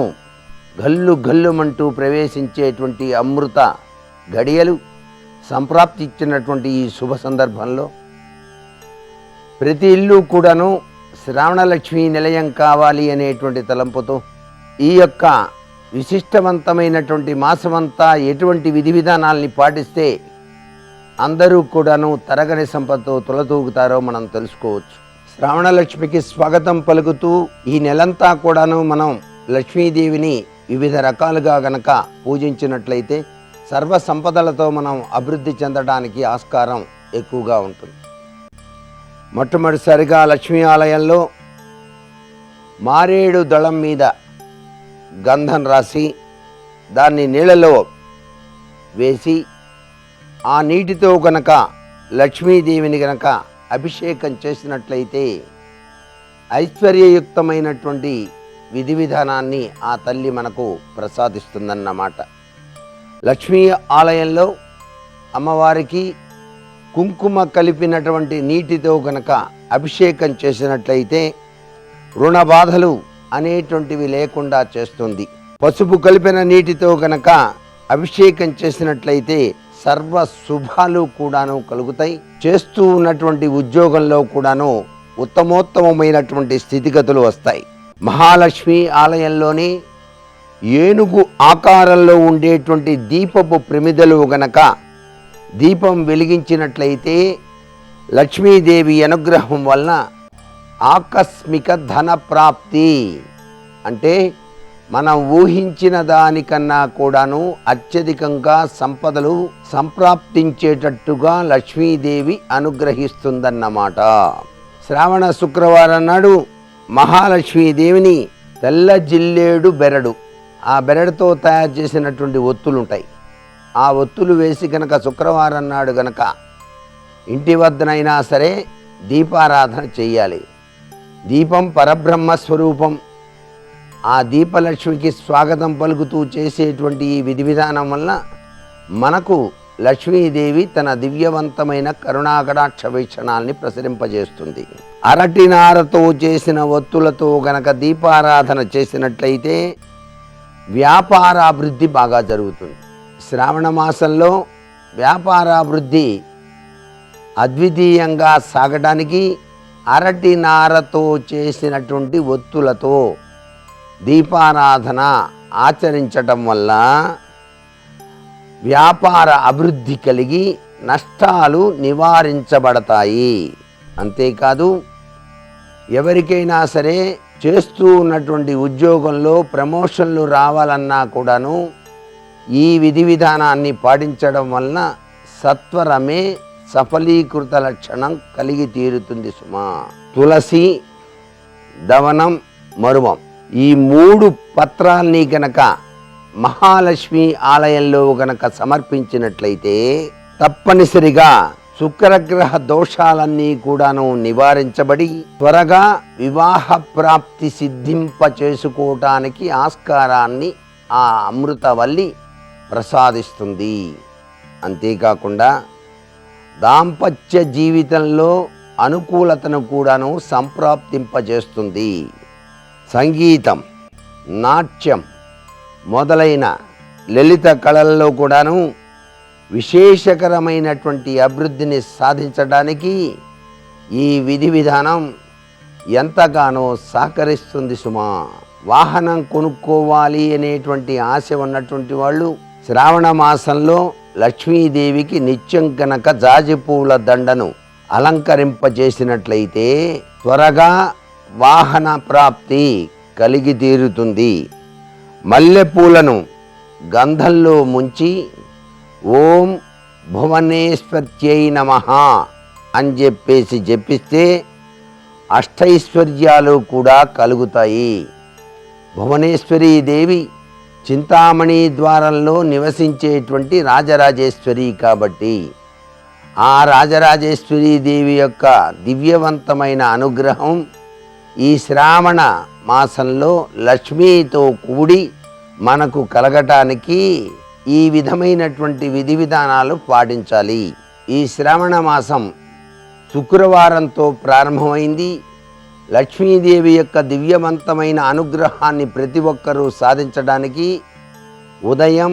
గల్లు గల్లుమంటూ ప్రవేశించేటువంటి అమృత గడియలు సంప్రాప్తి ఇచ్చినటువంటి ఈ శుభ సందర్భంలో ప్రతి ఇల్లు కూడాను శ్రావణలక్ష్మీ నిలయం కావాలి అనేటువంటి తలంపుతో ఈ యొక్క విశిష్టవంతమైనటువంటి మాసమంతా ఎటువంటి విధి విధానాల్ని పాటిస్తే అందరూ కూడాను తరగని సంపదతో తులతూగుతారో మనం తెలుసుకోవచ్చు. శ్రావణలక్ష్మికి స్వాగతం పలుకుతూ ఈ నెలంతా కూడాను మనం లక్ష్మీదేవిని వివిధ రకాలుగా గనక పూజించినట్లయితే సర్వ సంపదలతో మనం అభివృద్ధి చెందడానికి ఆస్కారం ఎక్కువగా ఉంటుంది. మొట్టమొదటిసారిగా లక్ష్మీ ఆలయంలో మారేడు దళం మీద గంధం రాసి దాన్ని నీళ్ళలో వేసి ఆ నీటితో గనక లక్ష్మీదేవిని గనక అభిషేకం చేసినట్లయితే ఐశ్వర్యయుక్తమైనటువంటి విధి విధానాన్ని ఆ తల్లి మనకు ప్రసాదిస్తుందన్నమాట. లక్ష్మీ ఆలయంలో అమ్మవారికి కుంకుమ కలిపినటువంటి నీటితో గనక అభిషేకం చేసినట్లయితే రుణ బాధలు అనేటువంటివి లేకుండా చేస్తుంది. పసుపు కలిపిన నీటితో గనక అభిషేకం చేసినట్లయితే సర్వ శుభాలు కూడాను కలుగుతాయి. చేస్తూ ఉన్నటువంటి ఉద్యోగంలో కూడాను ఉత్తమోత్తమైనటువంటి స్థితిగతులు వస్తాయి. మహాలక్ష్మి ఆలయంలోని ఏనుగు ఆకారంలో ఉండేటువంటి దీపపు ప్రమిదలు గనక దీపం వెలిగించినట్లయితే లక్ష్మీదేవి అనుగ్రహం వలన ఆకస్మిక ధన ప్రాప్తి, అంటే మనం ఊహించిన దానికన్నా కూడాను అత్యధికంగా సంపదలు సంప్రాప్తించేటట్టుగా లక్ష్మీదేవి అనుగ్రహిస్తుందన్నమాట. శ్రావణ శుక్రవారం నాడు మహాలక్ష్మీదేవిని తెల్ల జిల్లేడు బెరడు, ఆ బెరడుతో తయారు చేసినటువంటి ఒత్తులు ఉంటాయి. ఆ ఒత్తులు వేసి గనక శుక్రవారం నాడు గనక ఇంటి వద్దనైనా సరే దీపారాధన చెయ్యాలి. దీపం పరబ్రహ్మ స్వరూపం. ఆ దీపలక్ష్మికి స్వాగతం పలుకుతూ చేసేటువంటి ఈ విధి విధానం వల్ల మనకు లక్ష్మీదేవి తన దివ్యవంతమైన కరుణాకటాక్ష వీక్షణాల్ని ప్రసరింపజేస్తుంది. అరటి నారతో చేసిన ఒత్తులతో గనక దీపారాధన చేసినట్లయితే వ్యాపారాభివృద్ధి బాగా జరుగుతుంది. శ్రావణ మాసంలో వ్యాపారాభివృద్ధి అద్వితీయంగా సాగడానికి అరటి నారతో చేసినటువంటి ఒత్తులతో దీపారాధన ఆచరించటం వల్ల వ్యాపార అభివృద్ధి కలిగి నష్టాలు నివారించబడతాయి. అంతేకాదు ఎవరికైనా సరే చేస్తూ ఉన్నటువంటి ఉద్యోగంలో ప్రమోషన్లు రావాలన్నా కూడాను ఈ విధి విధానాన్ని పాటించడం వలన సత్వరమే సఫలీకృత లక్షణం కలిగి తీరుతుంది సుమా. తులసి, దవనం, మరువం ఈ 3 పత్రాల్ని గనక మహాలక్ష్మి ఆలయంలో గనక సమర్పించినట్లయితే తప్పనిసరిగా శుక్రగ్రహ దోషాలన్నీ కూడాను నివారించబడి త్వరగా వివాహ ప్రాప్తి సిద్ధింప చేసుకోవటానికి ఆస్కారాన్ని ఆ అమృతవల్లి ప్రసాదిస్తుంది. అంతేకాకుండా దాంపత్య జీవితంలో అనుకూలతను కూడాను సంప్రాప్తింపజేస్తుంది. సంగీతం, నాట్యం మొదలైన లలిత కళల్లో కూడాను విశేషకరమైనటువంటి అభివృద్ధిని సాధించడానికి ఈ విధి విధానం ఎంతగానో సహకరిస్తుంది సుమా. వాహనం కొనుక్కోవాలి అనేటువంటి ఆశ ఉన్నటువంటి వాళ్ళు శ్రావణ మాసంలో లక్ష్మీదేవికి నిత్యం కనుక జాజిపూల దండను అలంకరింపజేసినట్లయితే త్వరగా వాహన ప్రాప్తి కలిగి తీరుతుంది. మల్లెపూలను గంధంలో ముంచి ఓం భువనేశ్వర్త్యై నమః అని చెప్పేసి జపిస్తే అష్టైశ్వర్యాలు కూడా కలుగుతాయి. భువనేశ్వరీ దేవి చింతామణి ద్వారంలో నివసించేటువంటి రాజరాజేశ్వరి కాబట్టి ఆ రాజరాజేశ్వరీ దేవి యొక్క దివ్యవంతమైన అనుగ్రహం ఈ శ్రావణ మాసంలో లక్ష్మీతో కూడి మనకు కలగటానికి ఈ విధమైనటువంటి విధి విధానాలు పాటించాలి. ఈ శ్రావణ మాసం శుక్రవారంతో ప్రారంభమైంది. లక్ష్మీదేవి యొక్క దివ్యవంతమైన అనుగ్రహాన్ని ప్రతి ఒక్కరూ సాధించడానికి ఉదయం,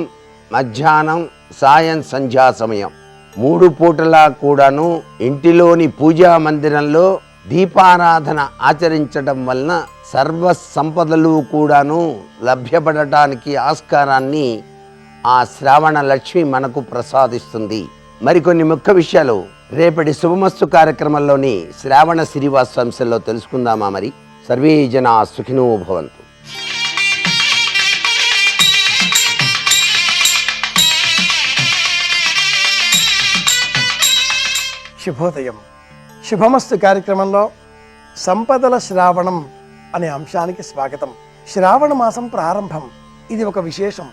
మధ్యాహ్నం, సాయం, సంధ్యా సమయం 3 పూటలా కూడాను ఇంటిలోని పూజా మందిరంలో దీపారాధన ఆచరించడం వలన సర్వ సంపదలు కూడాను లభ్యపడటానికి ఆస్కారాన్ని ఆ శ్రావణ లక్ష్మి మనకు ప్రసాదిస్తుంది. మరికొన్ని ముఖ్య విషయాలు రేపటి శుభమస్తు కార్యక్రమంలోని శ్రావణ శ్రీవాత్సంశంలో తెలుసుకుందామా? మరి సర్వే జనా సుఖినో భవంతు. శుభోదయం. శుభమస్తు కార్యక్రమంలో సంపదల శ్రావణం అనే అంశానికి స్వాగతం. శ్రావణ మాసం ప్రారంభం, ఇది ఒక విశేషం.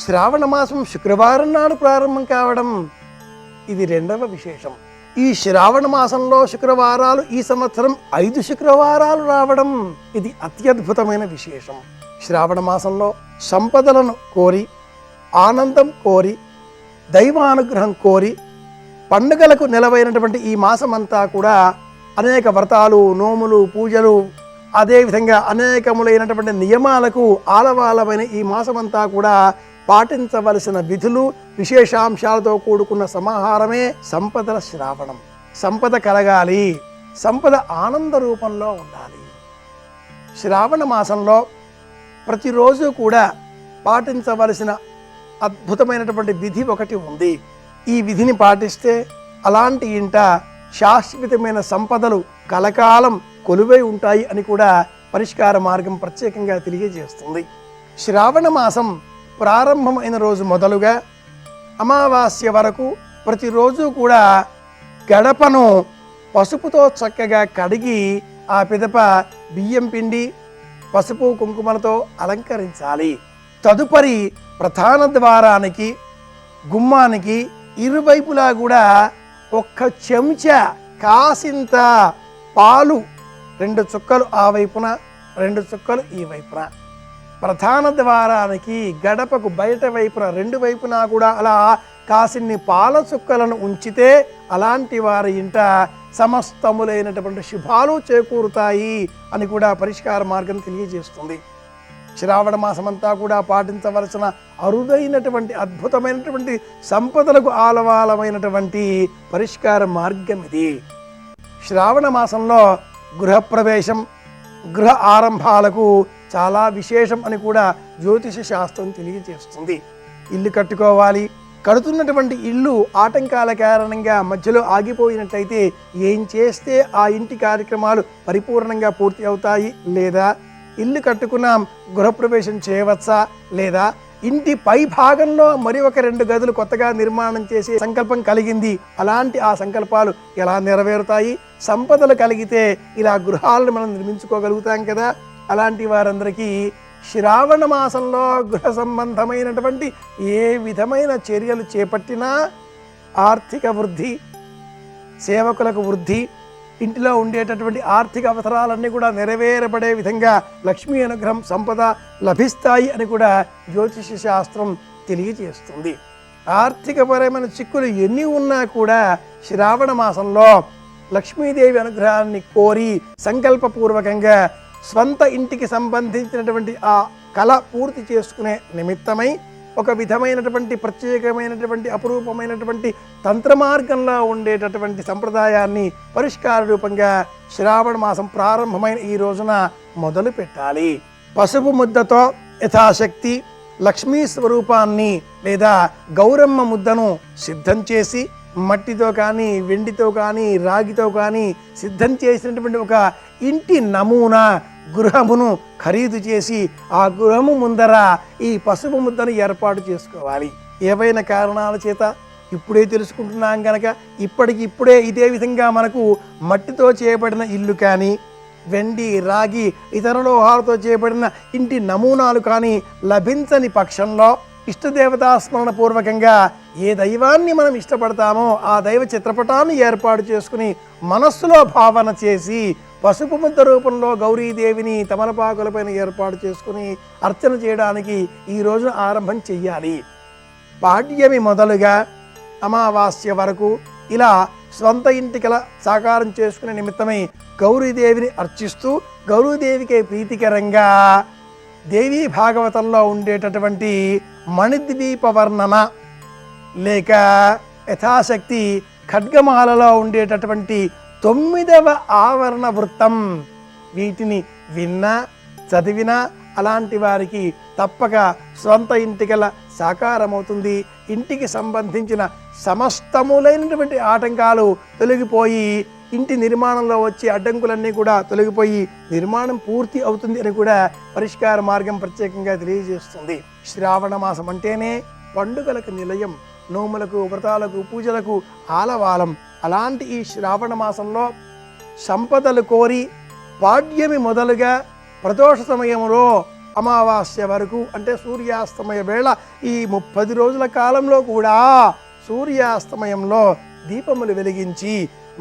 శ్రావణ మాసం శుక్రవారం నాడు ప్రారంభం కావడం, ఇది రెండవ విశేషం. ఈ శ్రావణ మాసంలో శుక్రవారాలు ఈ సంవత్సరం 5 శుక్రవారాలు రావడం, ఇది అత్యద్భుతమైన విశేషం. శ్రావణ మాసంలో సంపదలను కోరి, ఆనందం కోరి, దైవానుగ్రహం కోరి, పండుగలకు నెలవైనటువంటి ఈ మాసమంతా కూడా అనేక వ్రతాలు, నోములు, పూజలు, అదేవిధంగా అనేకములైనటువంటి నియమాలకు ఆలవాలమైన ఈ మాసమంతా కూడా పాటించవలసిన విధులు, విశేషాంశాలతో కూడుకున్న సమాహారమే సంపదల శ్రావణం. సంపద కలగాలి, సంపద ఆనంద రూపంలో ఉండాలి. శ్రావణ మాసంలో ప్రతిరోజు కూడా పాటించవలసిన అద్భుతమైనటువంటి విధి ఒకటి ఉంది. ఈ విధిని పాటిస్తే అలాంటి ఇంట శాశ్వతమైన సంపదలు కలకాలం కొలువై ఉంటాయి అని కూడా పరిష్కార మార్గం ప్రత్యేకంగా తెలియజేస్తుంది. శ్రావణ మాసం ప్రారంభమైన రోజు మొదలుగా అమావాస్య వరకు ప్రతిరోజు కూడా గడపను పసుపుతో చక్కగా కడిగి ఆ పిదప బియ్యం పిండి, పసుపు, కుంకుమలతో అలంకరించాలి. తదుపరి ప్రధాన ద్వారానికి, గుమ్మానికి ఇరువైపులా కూడా 1 చెంచా కాసింత పాలు, 2 చుక్కలు ఆ వైపున, 2 చుక్కలు ఈ వైపున, ప్రధాన ద్వారానికి గడపకు బయట వైపున 2 వైపున కూడా అలా కాసిన్ని పాల చుక్కలను ఉంచితే అలాంటి వారి ఇంట సమస్తములైనటువంటి శుభాలు చేకూరుతాయి అని కూడా పరిష్కార మార్గం తెలియజేస్తుంది. శ్రావణ మాసమంతా కూడా పాటించవలసిన అరుదైనటువంటి అద్భుతమైనటువంటి సంపదలకు ఆలవాలమైనటువంటి పరిష్కార మార్గం ఇది. శ్రావణ మాసంలో గృహప్రవేశం, గృహ ఆరంభాలకు చాలా విశేషం అని కూడా జ్యోతిష శాస్త్రం తెలియజేస్తుంది. ఇల్లు కట్టుకోవాలి, కడుతున్నటువంటి ఇల్లు ఆటంకాల కారణంగా మధ్యలో ఆగిపోయినట్లయితే ఏం చేస్తే ఆ ఇంటి కార్యక్రమాలు పరిపూర్ణంగా పూర్తి అవుతాయి, లేదా ఇల్లు కట్టుకున్నాం గృహప్రవేశం చేయవచ్చా, లేదా ఇంటి పై భాగంలో మరి ఒక 2 గదులు కొత్తగా నిర్మాణం చేసే సంకల్పం కలిగింది, అలాంటి ఆ సంకల్పాలు ఎలా నెరవేరుతాయి, సంపదలు కలిగితే ఇలా గృహాలను మనం నిర్మించుకోగలుగుతాం కదా. అలాంటి వారందరికీ శ్రావణ మాసంలో గృహ సంబంధమైనటువంటి ఏ విధమైన చర్యలు చేపట్టినా ఆర్థిక వృద్ధి, సేవకులకు వృద్ధి, ఇంటిలో ఉండేటటువంటి ఆర్థిక అవసరాలన్నీ కూడా నెరవేరబడే విధంగా లక్ష్మీ అనుగ్రహం, సంపద లభిస్తాయి అని కూడా జ్యోతిష శాస్త్రం తెలియజేస్తుంది. ఆర్థికపరమైన చిక్కులు ఎన్ని ఉన్నా కూడా శ్రావణ మాసంలో లక్ష్మీదేవి అనుగ్రహాన్ని కోరి సంకల్పపూర్వకంగా స్వంత ఇంటికి సంబంధించినటువంటి ఆ కళ పూర్తి చేసుకునే నిమిత్తమై ఒక విధమైనటువంటి ప్రత్యేకమైనటువంటి అపురూపమైనటువంటి తంత్ర మార్గంలో ఉండేటటువంటి సంప్రదాయాన్ని పరిష్కార రూపంగా శ్రావణ మాసం ప్రారంభమైన ఈ రోజున మొదలు పెట్టాలి. పసుపు ముద్దతో యథాశక్తి లక్ష్మీ స్వరూపాన్ని లేదా గౌరమ్మ ముద్దను సిద్ధం చేసి, మట్టితో కానీ, వెండితో కానీ, రాగితో కానీ సిద్ధం చేసినటువంటి ఒక ఇంటి నమూనా గృహమును ఖరీదు చేసి ఆ గృహము ముందర ఈ పసుపు ముద్దను ఏర్పాటు చేసుకోవాలి. ఏవైనా కారణాల చేత ఇప్పుడే తెలుసుకుంటున్నాం కనుక ఇప్పటికిప్పుడే ఇదే విధంగా మనకు మట్టితో చేయబడిన ఇల్లు కానీ, వెండి, రాగి, ఇతర లోహాలతో చేయబడిన ఇంటి నమూనాలు కానీ లభించని పక్షంలో ఇష్టదేవతాస్మరణ పూర్వకంగా ఏ దైవాన్ని మనం ఇష్టపడతామో ఆ దైవ చిత్రపటాన్ని ఏర్పాటు చేసుకుని మనస్సులో భావన చేసి పసుపు ముద్ద రూపంలో గౌరీదేవిని తమలపాకులపైన ఏర్పాటు చేసుకుని అర్చన చేయడానికి ఈ రోజున ఆరంభం చెయ్యాలి. పాడ్యమి మొదలుగా అమావాస్య వరకు ఇలా స్వంత ఇంటికల సాకారం చేసుకునే నిమిత్తమై గౌరీదేవిని అర్చిస్తూ గౌరీదేవికి ప్రీతికరంగా దేవీ భాగవతంలో ఉండేటటువంటి మణిద్వీప వర్ణన లేక యథాశక్తి ఖడ్గమాలలో ఉండేటటువంటి 9వ ఆవరణ వృత్తం, వీటిని విన్నా చదివినా అలాంటి వారికి తప్పక స్వంత ఇంటికల సాకారమవుతుంది. ఇంటికి సంబంధించిన సమస్తములైనటువంటి ఆటంకాలు తొలగిపోయి ఇంటి నిర్మాణంలో వచ్చే అడ్డంకులన్నీ కూడా తొలగిపోయి నిర్మాణం పూర్తి అవుతుంది అని కూడా పరిష్కార మార్గం ప్రత్యేకంగా తెలియజేస్తుంది. శ్రావణ మాసం అంటేనే పండుగలకు నిలయం, నోములకు, వ్రతాలకు, పూజలకు ఆలవాలం. అలాంటి ఈ శ్రావణ మాసంలో సంపదలు కోరి పాడ్యమి మొదలుగా ప్రదోష సమయంలో అమావాస్య వరకు అంటే సూర్యాస్తమయ వేళ ఈ 30 రోజుల కాలంలో కూడా సూర్యాస్తమయంలో దీపములు వెలిగించి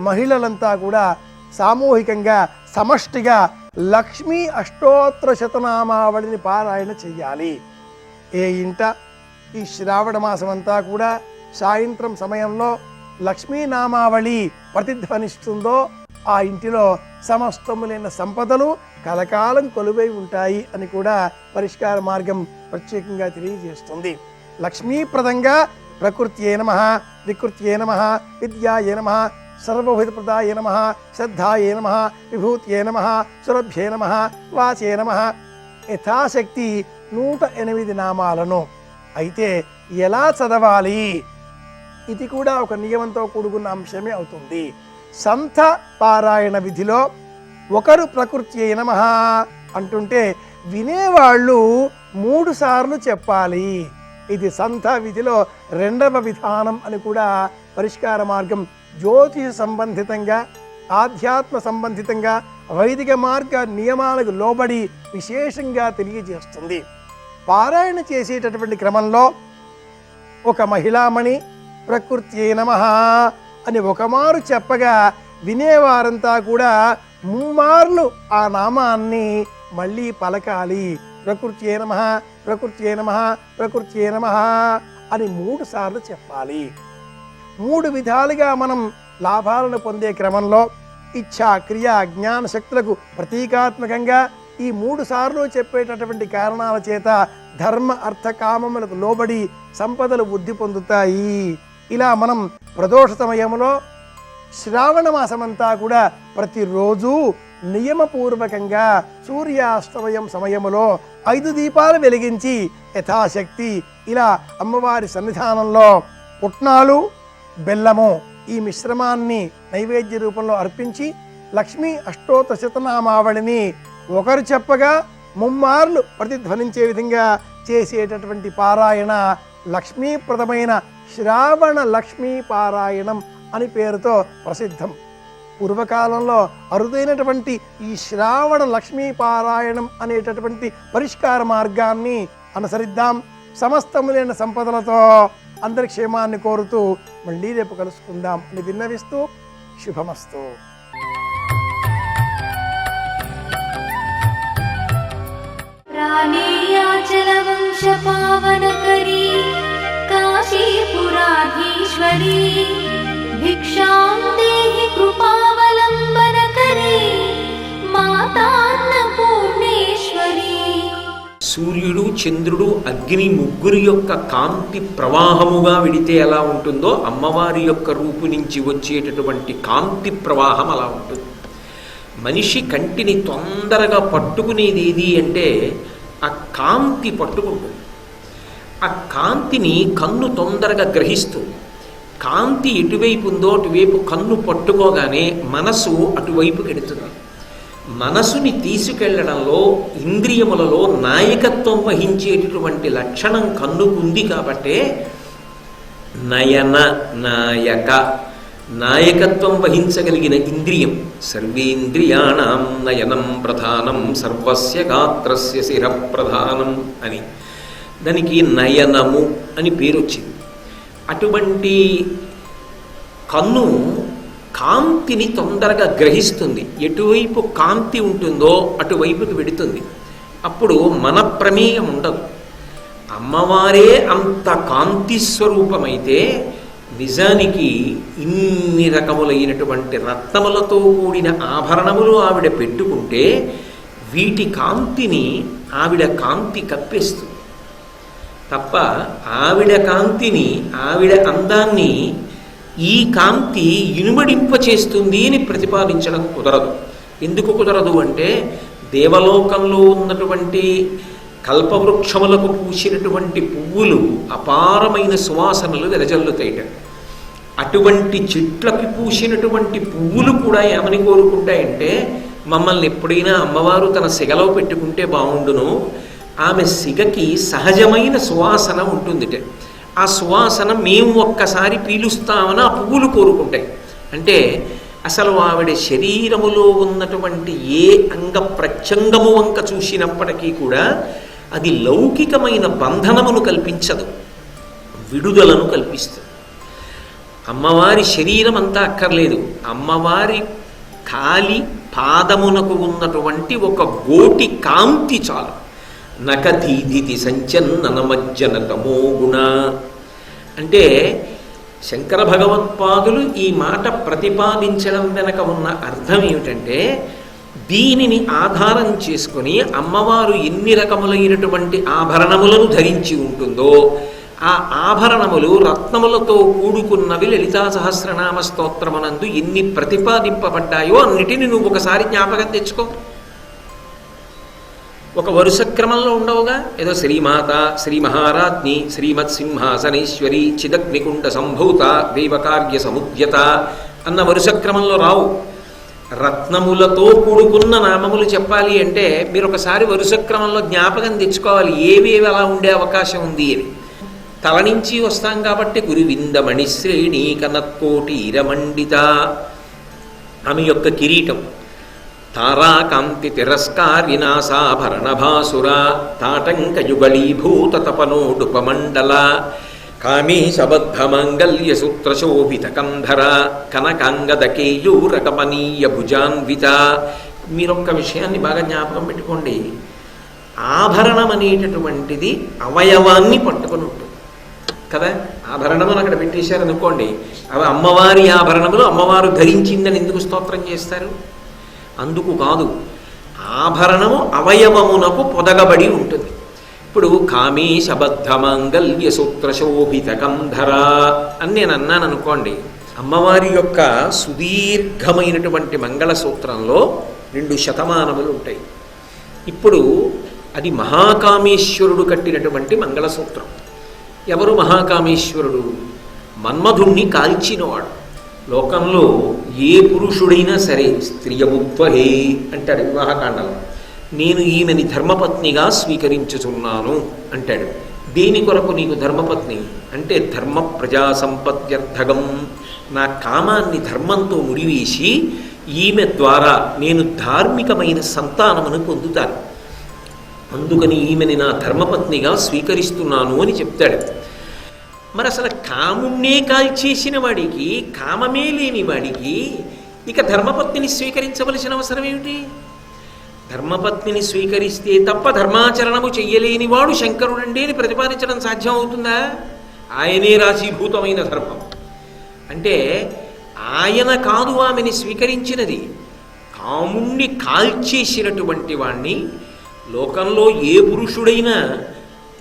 మహిళలంతా కూడా సామూహికంగా సమష్టిగా లక్ష్మీ అష్టోత్తర శతనామావళిని పారాయణ చెయ్యాలి. ఏ ఇంట ఈ శ్రావణ మాసం అంతా కూడా సాయంత్రం సమయంలో లక్ష్మీనామావళి ప్రతిధ్వనిస్తుందో ఆ ఇంటిలో సమస్తములైన సంపదలు కలకాలం కొలువై ఉంటాయి అని కూడా పరిష్కార మార్గం ప్రత్యేకంగా తెలియజేస్తుంది. లక్ష్మీప్రదంగా ప్రకృత్యే నమః, వికృత్యే నమః, విద్యాయే నమః, సర్వభూతప్రదాయ నమః, శ్రద్ధాయే నమః, విభూత్యే నమః, సురభ్యే నమః, వాచే నమః యథాశక్తి 108 నామాలను అయితే ఎలా చదవాలి ఇది కూడా ఒక నియమంతో కూడుకున్న అంశమే అవుతుంది. సంథ పారాయణ విధిలో ఒకరు ప్రకృత్యే నమః అంటుంటే వినేవాళ్ళు 3 సార్లు చెప్పాలి. ఇది సంథ విధిలో 2వ విధానం అని కూడా పరిష్కార మార్గం జ్యోతిష సంబంధితంగా ఆధ్యాత్మ సంబంధితంగా వైదిక మార్గ నియమాలకు లోబడి విశేషంగా తెలియజేస్తుంది. పారాయణ చేసేటటువంటి క్రమంలో ఒక మహిళామణి ప్రకృత్యే నమః అని ఒకమారు చెప్పగా వినేవారంతా కూడా 3 మార్లు ఆ నామాన్ని మళ్ళీ పలకాలి. ప్రకృత్యే నమః, ప్రకృత్యే నమః, ప్రకృత్యే నమః అని 3 సార్లు చెప్పాలి. 3 విధాలుగా మనం లాభాలను పొందే క్రమంలో ఇచ్ఛా, క్రియ, జ్ఞాన శక్తులకు ప్రతీకాత్మకంగా ఈ 3 సార్లు చెప్పేటటువంటి కారణాల చేత ధర్మ అర్థ కామములకు లోబడి సంపదలు వృద్ధి పొందుతాయి. ఇలా మనం ప్రదోష సమయంలో శ్రావణ మాసమంతా కూడా ప్రతిరోజు నియమపూర్వకంగా సూర్యాస్తమయం సమయములో 5 దీపాలు వెలిగించి యథాశక్తి ఇలా అమ్మవారి సన్నిధానంలో పుట్నాలు, బెల్లము ఈ మిశ్రమాన్ని నైవేద్య రూపంలో అర్పించి లక్ష్మీ అష్టోత్తర శతనామావళిని ఒకరు చెప్పగా 3 మార్లు ప్రతిధ్వనించే విధంగా చేసేటటువంటి పారాయణ లక్ష్మీప్రదమైన శ్రావణ లక్ష్మీ పారాయణం అని పేరుతో ప్రసిద్ధం. పూర్వకాలంలో అరుదైనటువంటి ఈ శ్రావణ లక్ష్మీ పారాయణం అనేటటువంటి పరిష్కార మార్గాన్ని అనుసరిద్దాం. సమస్తములైన సంపదలతో అందరి క్షేమాన్ని కోరుతూ మళ్ళీ రేపు కలుసుకుందాం అని విన్నవిస్తూ శుభమస్తు. रानीयाचलवंश पावनकरी काशीपुराधीश्वरी भिक्षां देहि कृपावलम्बनकरी मातान्नपूर्णेश्वरी. సూర్యుడు, చంద్రుడు, అగ్ని ముగ్గురు యొక్క కాంతి ప్రవాహముగా విడితే ఎలా ఉంటుందో అమ్మవారి యొక్క రూపు నుంచి వచ్చేటటువంటి కాంతి ప్రవాహం అలా ఉంటుంది. మనిషి కంటిని తొందరగా పట్టుకునేది ఏది అంటే ఆ కాంతి పట్టుకుంటుంది. ఆ కాంతిని కన్ను తొందరగా గ్రహిస్తుంది. కాంతి ఎటువైపు ఉందో అటువైపు కన్ను పట్టుకోగానే మనసు అటువైపుకి ఎడుతుంది. మనసుని తీసుకెళ్లడంలో ఇంద్రియములలో నాయకత్వం వహించేటటువంటి లక్షణం కన్నుకుంది కాబట్టే నయన నాయక నాయకత్వం వహించగలిగిన ఇంద్రియం. సర్వేంద్రియాణం నయనం ప్రధానం సర్వస్య గాత్రస్య శిర ప్రధానం అని దానికి నయనము అని పేరు వచ్చింది. అటువంటి కన్ను కాంతిని తొందరగా గ్రహిస్తుంది. ఎటువైపు కాంతి ఉంటుందో అటువైపుకి వెడుతుంది. అప్పుడు మన ప్రమేయం ఉండదు. అమ్మవారే అంత కాంతి స్వరూపమైతే నిజానికి ఇన్ని రకములైనటువంటి రత్నములతో కూడిన ఆభరణములు ఆవిడ పెట్టుకుంటే వీటి కాంతిని ఆవిడ కాంతి కప్పేస్తుంది తప్ప ఆవిడ కాంతిని, ఆవిడ అందాన్ని ఈ కాంతి ఇనుమడింపచేస్తుంది అని ప్రతిపాదించడం కుదరదు. ఎందుకు కుదరదు అంటే దేవలోకంలో ఉన్నటువంటి కల్పవృక్షములకు పూసినటువంటి పువ్వులు అపారమైన సువాసనలు వెదజల్లుతాయిట. అటువంటి చెట్లకి పూసినటువంటి పువ్వులు కూడా ఏమని కోరుకుంటాయంటే మమ్మల్ని ఎప్పుడైనా అమ్మవారు తన సిగలో పెట్టుకుంటే బాగుండును. ఆమె సిగకి సహజమైన సువాసన ఉంటుందిట. ఆ సువాసన మేము ఒక్కసారి పీలుస్తామని ఆ పువ్వులు కోరుకుంటాయి. అంటే అసలు ఆవిడ శరీరములో ఉన్నటువంటి ఏ అంగ ప్రత్యంగము వంక చూసినప్పటికీ కూడా అది లౌకికమైన బంధనమును కల్పించదు, విడుదలను కల్పిస్తుంది. అమ్మవారి శరీరం అంతా అక్కర్లేదు, అమ్మవారి కాలి పాదమునకు ఉన్నటువంటి ఒక గోటి కాంతి చాలు. నకధీదితి సంచన్ననమజ్జన తమో గుణ అంటే శంకర భగవత్పాదులు ఈ మాట ప్రతిపాదించడం వెనక ఉన్న అర్థం ఏమిటంటే, దీనిని ఆధారం చేసుకుని అమ్మవారు ఎన్ని రకములైనటువంటి ఆభరణములను ధరించి ఉంటుందో ఆ ఆభరణములు రత్నములతో కూడుకున్నవి లలితా సహస్రనామ స్తోత్రమునందు ఎన్ని ప్రతిపాదింపబడ్డాయో అన్నిటిని నువ్వు ఒకసారి జ్ఞాపకం తెచ్చుకో. ఒక వరుస క్రమంలో ఉండవుగా, ఏదో శ్రీమాత, శ్రీ మహారాజ్ఞి, శ్రీమత్ సింహాసనేశ్వరి, చిదగ్నికుండ సంభూత, దైవకార్య సముద్యత అన్న వరుస క్రమంలో రావు. రత్నములతో కూడుకున్న నామములు చెప్పాలి అంటే మీరు ఒకసారి వరుస క్రమంలో జ్ఞాపకం తెచ్చుకోవాలి ఏవేవి అలా ఉండే అవకాశం ఉంది అని. తల నుంచి వస్తాం కాబట్టి గురువిందమణి శ్రేణి కనత్కోటి ఇరమండిత ఆమె యొక్క కిరీటం, తారాకాంతి తిరస్కారినాసాభరణ భాసుర తాటంకయుగళీభూత తపనోడుపమండల కామీశబద్ధమంగళ్య సూత్రశోభిత కంధర కనకాంగద కేయూరకమనీయ భుజాన్విత. మీరొక్క విషయాన్ని బాగా జ్ఞాపకం పెట్టుకోండి, ఆభరణం అనేటటువంటిది అవయవాన్ని పట్టుకొని ఉంటుంది కదా. ఆభరణములు అక్కడ పెట్టేశారనుకోండి, అవి అమ్మవారి ఆభరణములు, అమ్మవారు ధరించిందని ఎందుకు స్తోత్రం చేస్తారు? అందుకు కాదు, ఆభరణము అవయవమునకు పొదగబడి ఉంటుంది. ఇప్పుడు కామేశబద్ధమంగళ్య సూత్రశోభిత కంధర అని నేను అన్నాను అనుకోండి, అమ్మవారి యొక్క సుదీర్ఘమైనటువంటి మంగళసూత్రంలో 2 శతమానములు ఉంటాయి. ఇప్పుడు అది మహాకామేశ్వరుడు కట్టినటువంటి మంగళసూత్రం. ఎవరు మహాకామేశ్వరుడు? మన్మధుణ్ణి కాల్చినవాడు. లోకంలో ఏ పురుషుడైనా సరే స్త్రియముత్వహే అంటాడు వివాహకాండలో, నేను ఈమెని ధర్మపత్నిగా స్వీకరించుచున్నాను అంటాడు. దేని కొరకు నీకు ధర్మపత్ని అంటే ధర్మ ప్రజా సంపత్త్యర్థగం, నా కామాన్ని ధర్మంతో ముడివేసి ఈమె ద్వారా నేను ధార్మికమైన సంతానమును పొందుతాను, అందుకని ఈమెని నా ధర్మపత్నిగా స్వీకరిస్తున్నాను అని చెప్తాడు. మరి అసలు కాముణ్ణే కాల్చేసిన వాడికి, కామమే లేని వాడికి ఇక ధర్మపత్నిని స్వీకరించవలసిన అవసరం ఏమిటి? ధర్మపత్నిని స్వీకరిస్తే తప్ప ధర్మాచరణము చెయ్యలేని వాడు శంకరుడండి అని ప్రతిపాదించడం సాధ్యం అవుతుందా? ఆయనే రాశీభూతమైన ధర్మం అంటే ఆయన కాదు ఆమెని స్వీకరించినది, కాముణ్ణి కాల్చేసినటువంటి వాణ్ణి. లోకంలో ఏ పురుషుడైనా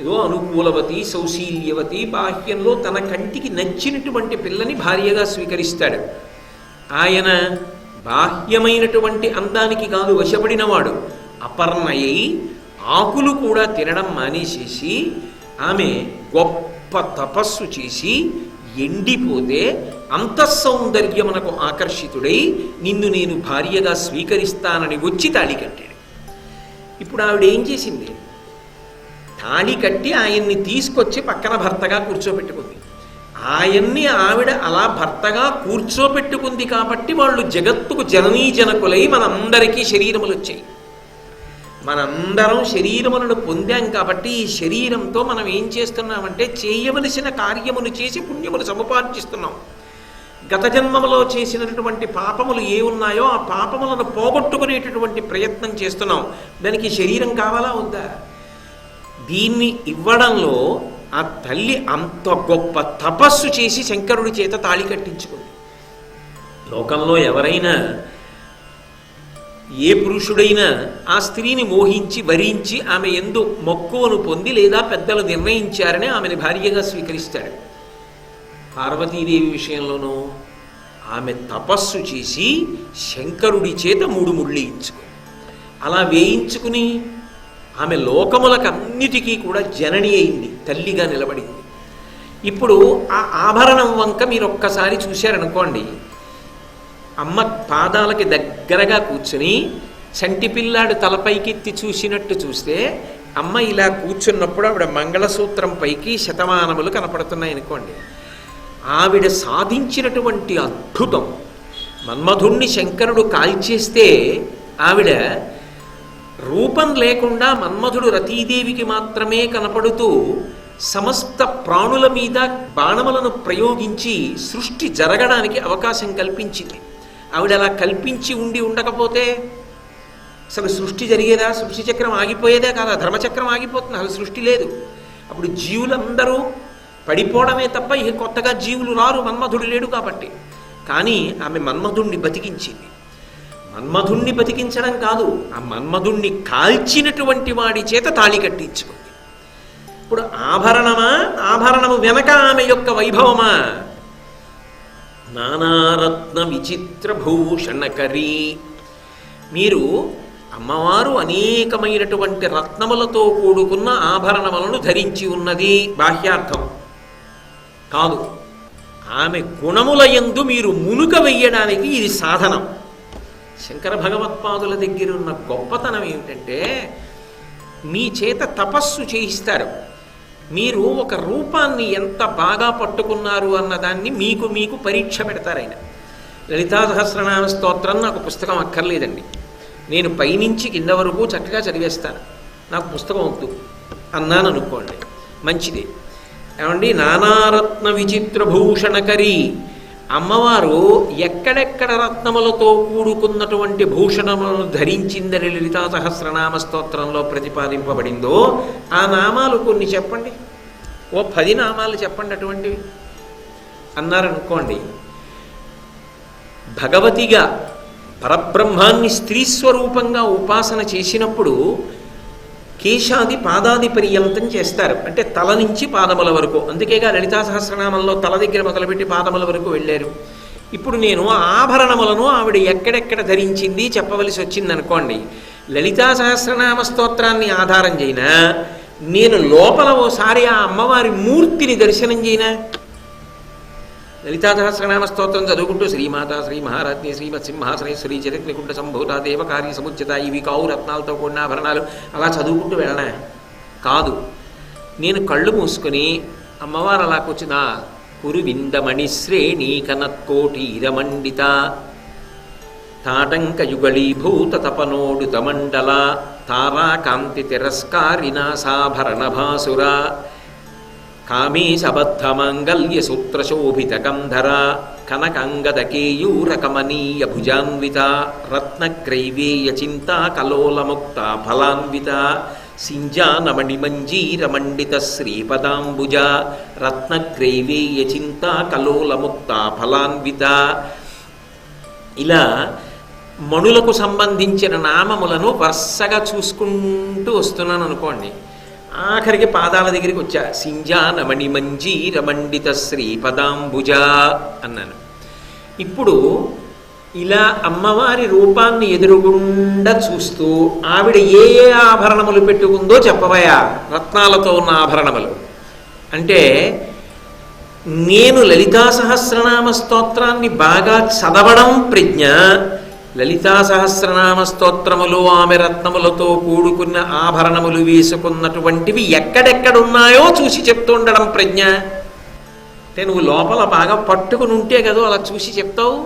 ఏదో అనుకూలవతి, సౌశీల్యవతి, బాహ్యంలో తన కంటికి నచ్చినటువంటి పిల్లని భార్యగా స్వీకరిస్తాడు. ఆయన బాహ్యమైనటువంటి అందానికి కాదు వశపడినవాడు, అపర్ణయై ఆకులు కూడా తినడం మానేసేసి ఆమె గొప్ప తపస్సు చేసి ఎండిపోతే అంతఃసౌందర్యమునకు ఆకర్షితుడై నిన్ను నేను భార్యగా స్వీకరిస్తానని వచ్చి తాళి కట్టాడు. ఇప్పుడు ఆవిడ ఏం చేసింది? తాళి కట్టి ఆయన్ని తీసుకొచ్చి పక్కన భర్తగా కూర్చోబెట్టుకుంది. ఆయన్ని ఆవిడ అలా భర్తగా కూర్చోబెట్టుకుంది కాబట్టి వాళ్ళు జగత్తుకు జననీ జనకులై మనందరికీ శరీరములు వచ్చాయి. మనందరం శరీరములను పొందాం కాబట్టి ఈ శరీరంతో మనం ఏం చేస్తున్నామంటే చేయవలసిన కార్యమును చేసి పుణ్యములు సముపార్జిస్తున్నాం. గత జన్మములో చేసినటువంటి పాపములు ఏ ఉన్నాయో ఆ పాపములను పోగొట్టుకునేటటువంటి ప్రయత్నం చేస్తున్నాం. దానికి శరీరం కావాలా వద్దా? దీన్ని ఇవ్వడంలో ఆ తల్లి అంత గొప్ప తపస్సు చేసి శంకరుడి చేత తాళి కట్టించుకుంది. లోకంలో ఎవరైనా ఏ పురుషుడైనా ఆ స్త్రీని మోహించి వరించి ఆమె యందు మక్కువను పొంది లేదా పెద్దలు నిర్ణయించారని ఆమెను భార్యగా స్వీకరిస్తాడు. పార్వతీదేవి విషయంలోనూ ఆమె తపస్సు చేసి శంకరుడి చేత 3 ముళ్ళు వేయించుకుంది. అలా వేయించుకుని ఆమె లోకములకన్నిటికీ కూడా జనని అయింది, తల్లిగా నిలబడింది. ఇప్పుడు ఆ ఆభరణం వంక మీరు ఒక్కసారి చూశారనుకోండి, అమ్మ పాదాలకి దగ్గరగా కూర్చుని చంటి పిల్లాడు తలపైకెత్తి చూసినట్టు చూస్తే అమ్మ ఇలా కూర్చున్నప్పుడు ఆవిడ మంగళసూత్రం పైకి శతమానములు కనపడుతున్నాయి అనుకోండి. ఆవిడ సాధించినటువంటి అద్భుతం మన్మధుణ్ణి శంకరుడు కాల్చేస్తే ఆవిడ రూపం లేకుండా మన్మధుడు రతీదేవికి మాత్రమే కనపడుతూ సమస్త ప్రాణుల మీద బాణములను ప్రయోగించి సృష్టి జరగడానికి అవకాశం కల్పించింది. ఆవిడ అలా కల్పించి ఉండకపోతే అసలు సృష్టి జరిగేదా? సృష్టి చక్రం ఆగిపోయేదే కాదా? ధర్మచక్రం ఆగిపోతుంది, అసలు సృష్టి లేదు. అప్పుడు జీవులందరూ పడిపోవడమే తప్ప ఇక కొత్తగా జీవులు రారు, మన్మధుడు లేడు కాబట్టి. కానీ ఆమె మన్మధుణ్ణి బతికించింది. మన్మధుణ్ణి బతికించడం కాదు, ఆ మన్మధుణ్ణి కాల్చినటువంటి వాడి చేత తాళి కట్టించుకుంది. ఇప్పుడు ఆభరణమా, ఆభరణము వెనక ఆమె యొక్క వైభవమా? నానారత్న విచిత్ర భూషణకరీ. మీరు అమ్మవారు అనేకమైనటువంటి రత్నములతో కూడుకున్న ఆభరణములను ధరించి ఉన్నది బాహ్యార్థం కాదు. ఆమె గుణముల యందు మీరు మునుక వెయ్యడానికి ఇది సాధనం. శంకర భగవత్పాదుల దగ్గర ఉన్న గొప్పతనం ఏమిటంటే, మీ చేత తపస్సు చేయిస్తారు. మీరు ఒక రూపాన్ని ఎంత బాగా పట్టుకున్నారు అన్నదాన్ని మీకు పరీక్ష పెడతారు ఆయన. లలితా సహస్రనామ స్తోత్రం నాకు పుస్తకం అక్కర్లేదండి, నేను పైనుంచి కింద వరకు చక్కగా చదివేస్తాను, నాకు పుస్తకం వద్దు అన్నాను అనుకోండి, మంచిది. ఏమండి, నానారత్న విచిత్ర భూషణకరీ, అమ్మవారు ఎక్కడెక్కడ రత్నములతో కూడుకున్నటువంటి భూషణములను ధరించిందని లలితా సహస్రనామ స్తోత్రంలో ప్రతిపాదింపబడిందో ఆ నామాలు కొన్ని చెప్పండి, ఓ 10 నామాలు చెప్పండి అటువంటివి అన్నారనుకోండి. భగవతిగా పరబ్రహ్మాన్ని స్త్రీ స్వరూపంగా ఉపాసన చేసినప్పుడు కేశాది పాదాది పర్యంతం చేస్తారు, అంటే తల నుంచి పాదముల వరకు. అందుకేగా లలితా సహస్రనామంలో తల దగ్గర మొదలుపెట్టి పాదముల వరకు వెళ్ళారు. ఇప్పుడు నేను ఆభరణములను ఆవిడ ఎక్కడెక్కడ ధరించింది చెప్పవలసి వచ్చింది అనుకోండి, లలితా సహస్రనామ స్తోత్రాన్ని ఆధారం చేయనా, నేను లోపల ఓసారి ఆ అమ్మవారి మూర్తిని దర్శనం చేయనా? లలితా సహస్రనామ స్తోత్రం చదువుకుంటూ శ్రీమాత శ్రీ మహారాజ్ఞి శ్రీమత్ సింహాసనేశ్వరి జగత్నికుంఠ సంభూత దేవకార్య సముచిత ఇవి కావు రత్నాలతో కూడిన ఆభరణాలు అలా చదువుకుంటూ వెళ్ళనా? కాదు. నేను కళ్ళు మూసుకొని అమ్మవారు అలా కూర్చున్నా, కురువిందమణి శ్రేణీ కనత్కోటీరమండిత తాటంకయుగళీభూత తపనోడు తమండల తారాకాంతి తిరస్కారినాసాభరణ భాసుర కామేశబద్ధమాంగల్య సూత్రశోభిత కంధర కనకంగదకేయూరకమనీయ భుజాన్విత రత్నక్రైవేయ చింతా కలోలముక్త ఫలాన్విత సింజానమణిమంజీరమండిత శ్రీపదాంబుజ రత్నక్రైవేయ చింతా కలోలముక్త ఫలాన్విత. ఇలా మణులకు సంబంధించిన నామములను వరుసగా చూసుకుంటూ వస్తున్నాను అనుకోండి. ఆఖరికి పాదాల దగ్గరికి వచ్చా, సింజానమణి మంజీరమండిత శ్రీపదాంబుజ అన్నాను. ఇప్పుడు ఇలా అమ్మవారి రూపాన్ని ఎదురుగుండా చూస్తూ ఆవిడ ఏ ఏ ఆభరణములు పెట్టుకుందో చెప్పవయా, రత్నాలతో ఉన్న ఆభరణములు అంటే. నేను లలితా సహస్రనామ స్తోత్రాన్ని బాగా చదవడం ప్రజ్ఞ, లలితా సహస్రనామ స్తోత్రములు ఆమె రత్నములతో కూడుకున్న ఆభరణములు వేసుకున్నటువంటివి ఎక్కడెక్కడున్నాయో చూసి చెప్తుండడం ప్రజ్ఞ. అంటే నువ్వు లోపల బాగా పట్టుకుని ఉంటే కదా అలా చూసి చెప్తావు.